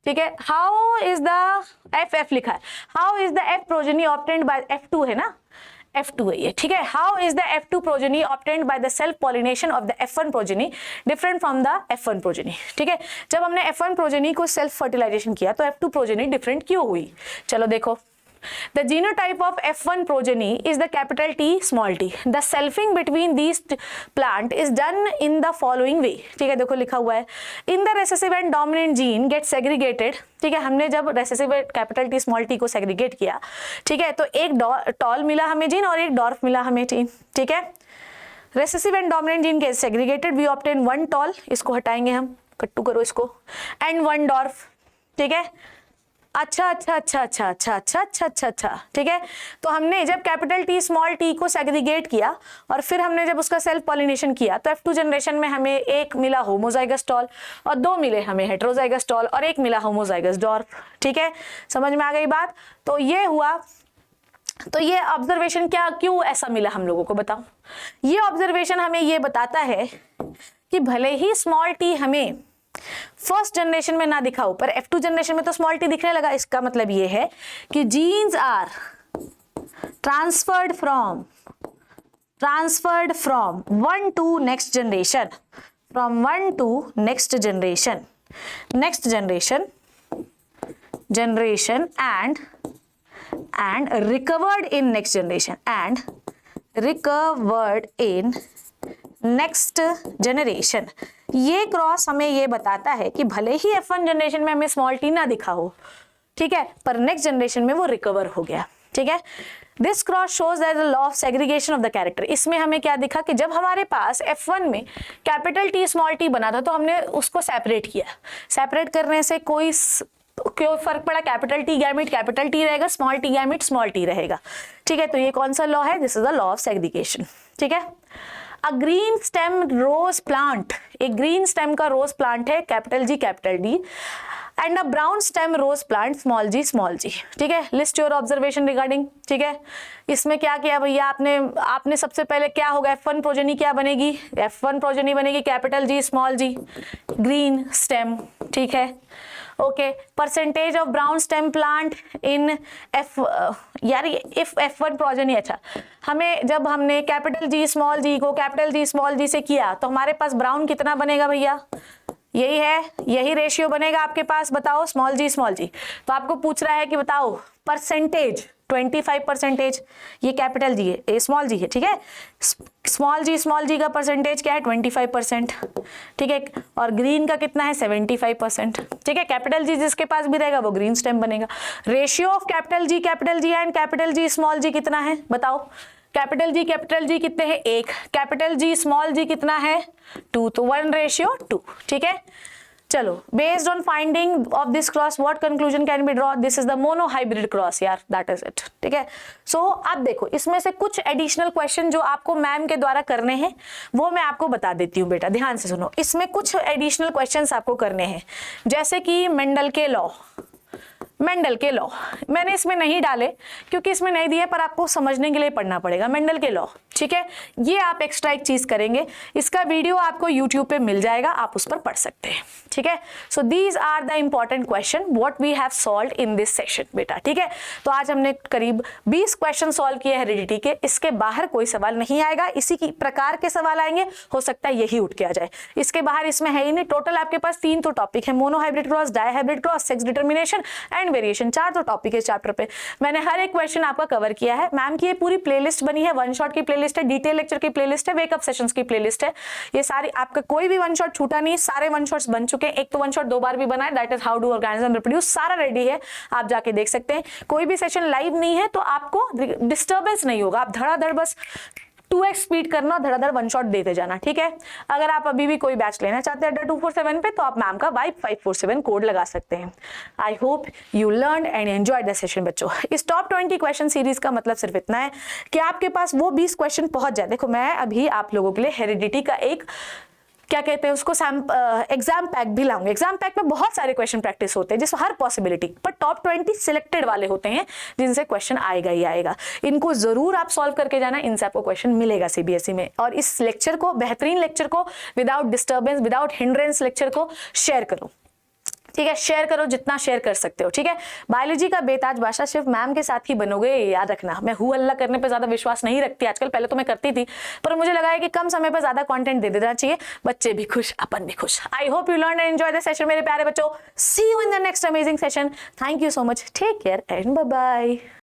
ठीक है, how is the F लिखा है, how is the F progeny obtained by F2 है ना, F2 है ये, ठीक है। How is the F2 progeny obtained by the self pollination of the F1 progeny different from the F1 progeny, ठीक है। जब हमने F1 प्रोजेनी को सेल्फ फर्टिलाइजेशन किया तो F2 प्रोजेनी डिफरेंट क्यों हुई, चलो देखो। The genotype of F1 progeny is the capital T small t. The selfing between these plant is done in the following way, ठीक है, देखो लिखा हुआ है। In the recessive and dominant gene get segregated, ठीक है, हमने जब recessive capital T small t को सेग्रीगेट किया, ठीक है, तो एक टॉल मिला हमें जीन और एक डॉर्फ मिला हमें जीन, ठीक है। Recessive and dominant gene get segregated, we obtain one tall, इसको हटाएंगे हम, कट्टू करो इसको, एंड वन डॉर्फ, ठीक है। अच्छा, ठीक है। तो हमने जब कैपिटल T स्मॉल t को सेग्रीगेट किया और फिर हमने जब उसका सेल्फ पॉलिनेशन किया तो F2 जनरेशन में हमें एक मिला होमोजाइगस टॉल और दो मिले हमें हेटेरोजाइगस टॉल और एक मिला होमोजाइगस डॉर्फ, ठीक है। समझ में आ गई बात। तो ये हुआ, तो ये ऑब्जर्वेशन क्या, क्यों ऐसा मिला हम लोगों को, बताओ। ये ऑब्जर्वेशन हमें ये बताता है कि भले ही स्मॉल t हमें फर्स्ट जनरेशन में ना दिखा हो पर F2 जनरेशन में तो स्मॉल t दिखने लगा। इसका मतलब ये है कि genes are transferred from one to next generation, from one to next generation and recovered in next generation ये क्रॉस हमें ये बताता है कि भले ही F1 जनरेशन में हमें स्मॉल t ना दिखा हो, ठीक है, पर नेक्स्ट जनरेशन में वो रिकवर हो गया, ठीक है। This cross shows that the law of segregation of the character. इसमें हमें क्या दिखा कि जब हमारे पास F1 में कैपिटल T स्मॉल t बना था तो हमने उसको सेपरेट किया। सेपरेट करने से कोई फर्क पड़ा, capital T gamete capital T रहेगा, small t gamete small t रहेगा, ठीक है। तो ये कौन सा लॉ है, this is the law of segregation, ठीक है। A green stem rose plant, एक ग्रीन स्टेम का रोज प्लांट है capital G capital D and a brown stem rose plant small g, ठीक है। लिस्ट योर ऑब्जर्वेशन रिगार्डिंग, ठीक है। इसमें क्या किया भैया आपने सबसे पहले क्या होगा, F1 प्रोजेनी क्या बनेगी, F1 प्रोजेनी बनेगी capital G small g, green stem, ठीक है। Okay, percentage of brown stem plant in यार इफ F1 प्रोजेनी, अच्छा हमें जब हमने कैपिटल G स्मॉल g को कैपिटल G स्मॉल g से किया तो हमारे पास ब्राउन कितना बनेगा भैया, यही है, यही रेशियो बनेगा आपके पास, बताओ स्मॉल g स्मॉल g। तो आपको पूछ रहा है कि बताओ परसेंटेज 25%, ये कैपिटल G है, ये स्मॉल g है, ठीक है। स्मॉल g का परसेंटेज क्या है 25%, ठीक है, और ग्रीन का कितना है 75%, ठीक है। कैपिटल G जिसके पास भी रहेगा वो ग्रीन स्टेम बनेगा। Ratio of capital G and capital G small g कितना है बताओ, कैपिटल G कितने हैं, एक, कैपिटल G स्मॉल g कितना है 2, तो 1:2, ठीक है। चलो, based on finding of this cross what conclusion can be draw, this is the mono hybrid cross यार, दैट इज इट, ठीक है। सो अब देखो इसमें से कुछ एडिशनल क्वेश्चन जो आपको मैम के द्वारा करने हैं वो मैं आपको बता देती हूँ बेटा, ध्यान से सुनो। इसमें कुछ एडिशनल क्वेश्चंस आपको करने हैं, जैसे कि मेंडल के लॉ मैंने इसमें नहीं डाले क्योंकि इसमें नहीं दिए, पर आपको समझने के लिए पढ़ना पड़ेगा। मेंडल के लॉ, ठीक है, ये आप एक्स्ट्रा एक चीज करेंगे, इसका वीडियो आपको यूट्यूब पे मिल जाएगा, आप उस पर पढ़ सकते हैं, ठीक है। So these are the important question what we have solved in this session बेटा, ठीक है। तो आज हमने करीब 20 क्वेश्चन सॉल्व किए हेरिडिटी के, इसके बाहर कोई सवाल नहीं आएगा, इसी की प्रकार के सवाल आएंगे, हो सकता है यही उठ के आ जाए, इसके बाहर इसमें है ही नहीं। टोटल आपके पास 3 तो टॉपिक है, monohybrid cross, dihybrid cross, sex determination and variation, 4 तो टॉपिक है चैप्टर पे। मैंने हर एक क्वेश्चन आपका कवर किया है। मैम की ये पूरी प्लेलिस्ट बनी है, वन शॉट की प्लेलिस्ट है, डिटेल लेक्चर की प्लेलिस्ट है, वेकअप सेशंस की प्लेलिस्ट है, ये सारी, आपका कोई भी वन शॉट छूटा नहीं, सारे वन शॉट्स बन चुके हैं। एक तो वन शॉट 2 बार भी बना है, that is how do organism reproduce, सारा रेडी है, आप जाके देख सकते हैं। कोई भी सेशन लाइव नहीं है तो आपको डिस्टर्बेंस नहीं होगा, आप धड़ाधड़ बस 2x स्पीड करना, धड़ाधड़ वन शॉट देते जाना, ठीक है। अगर आप अभी भी कोई बैच लेना चाहते हैं 247 पे तो आप मैम का वाइब 547 कोड लगा सकते हैं। आई hope you learn and enjoy the session बच्चों। इस टॉप 20 क्वेश्चन सीरीज का मतलब सिर्फ इतना है कि आपके पास वो 20 क्वेश्चन पहुंच जाए। देखो मैं अभी आप लोगों के लिए हेरिडिटी का एक क्या कहते हैं उसको एग्जाम पैक भी लाऊंगे। एग्जाम पैक में बहुत सारे क्वेश्चन प्रैक्टिस होते हैं जिसमें हर पॉसिबिलिटी, पर टॉप 20 सिलेक्टेड वाले होते हैं जिनसे क्वेश्चन आएगा ही आएगा। इनको जरूर आप सॉल्व करके जाना, इनसे आपको क्वेश्चन मिलेगा सीबीएसई में। और इस लेक्चर को, बेहतरीन लेक्चर को, without disturbance, without hindrance lecture को शेयर करो, ठीक है, शेयर करो जितना शेयर कर सकते हो। ठीक है, बायोलॉजी का बेताज भाषा सिर्फ मैम के साथ ही बनोगे, याद रखना। मैं हूँ अल्लाह करने पे ज्यादा विश्वास नहीं रखती आजकल, पहले तो मैं करती थी, पर मुझे लगा है कि कम समय पर ज्यादा कंटेंट दे देना चाहिए, बच्चे भी खुश, अपन भी खुश। I hope you learn and enjoy the session मेरे प्यारे बच्चों। See you in the next amazing session. Thank you so much, take care and bye bye.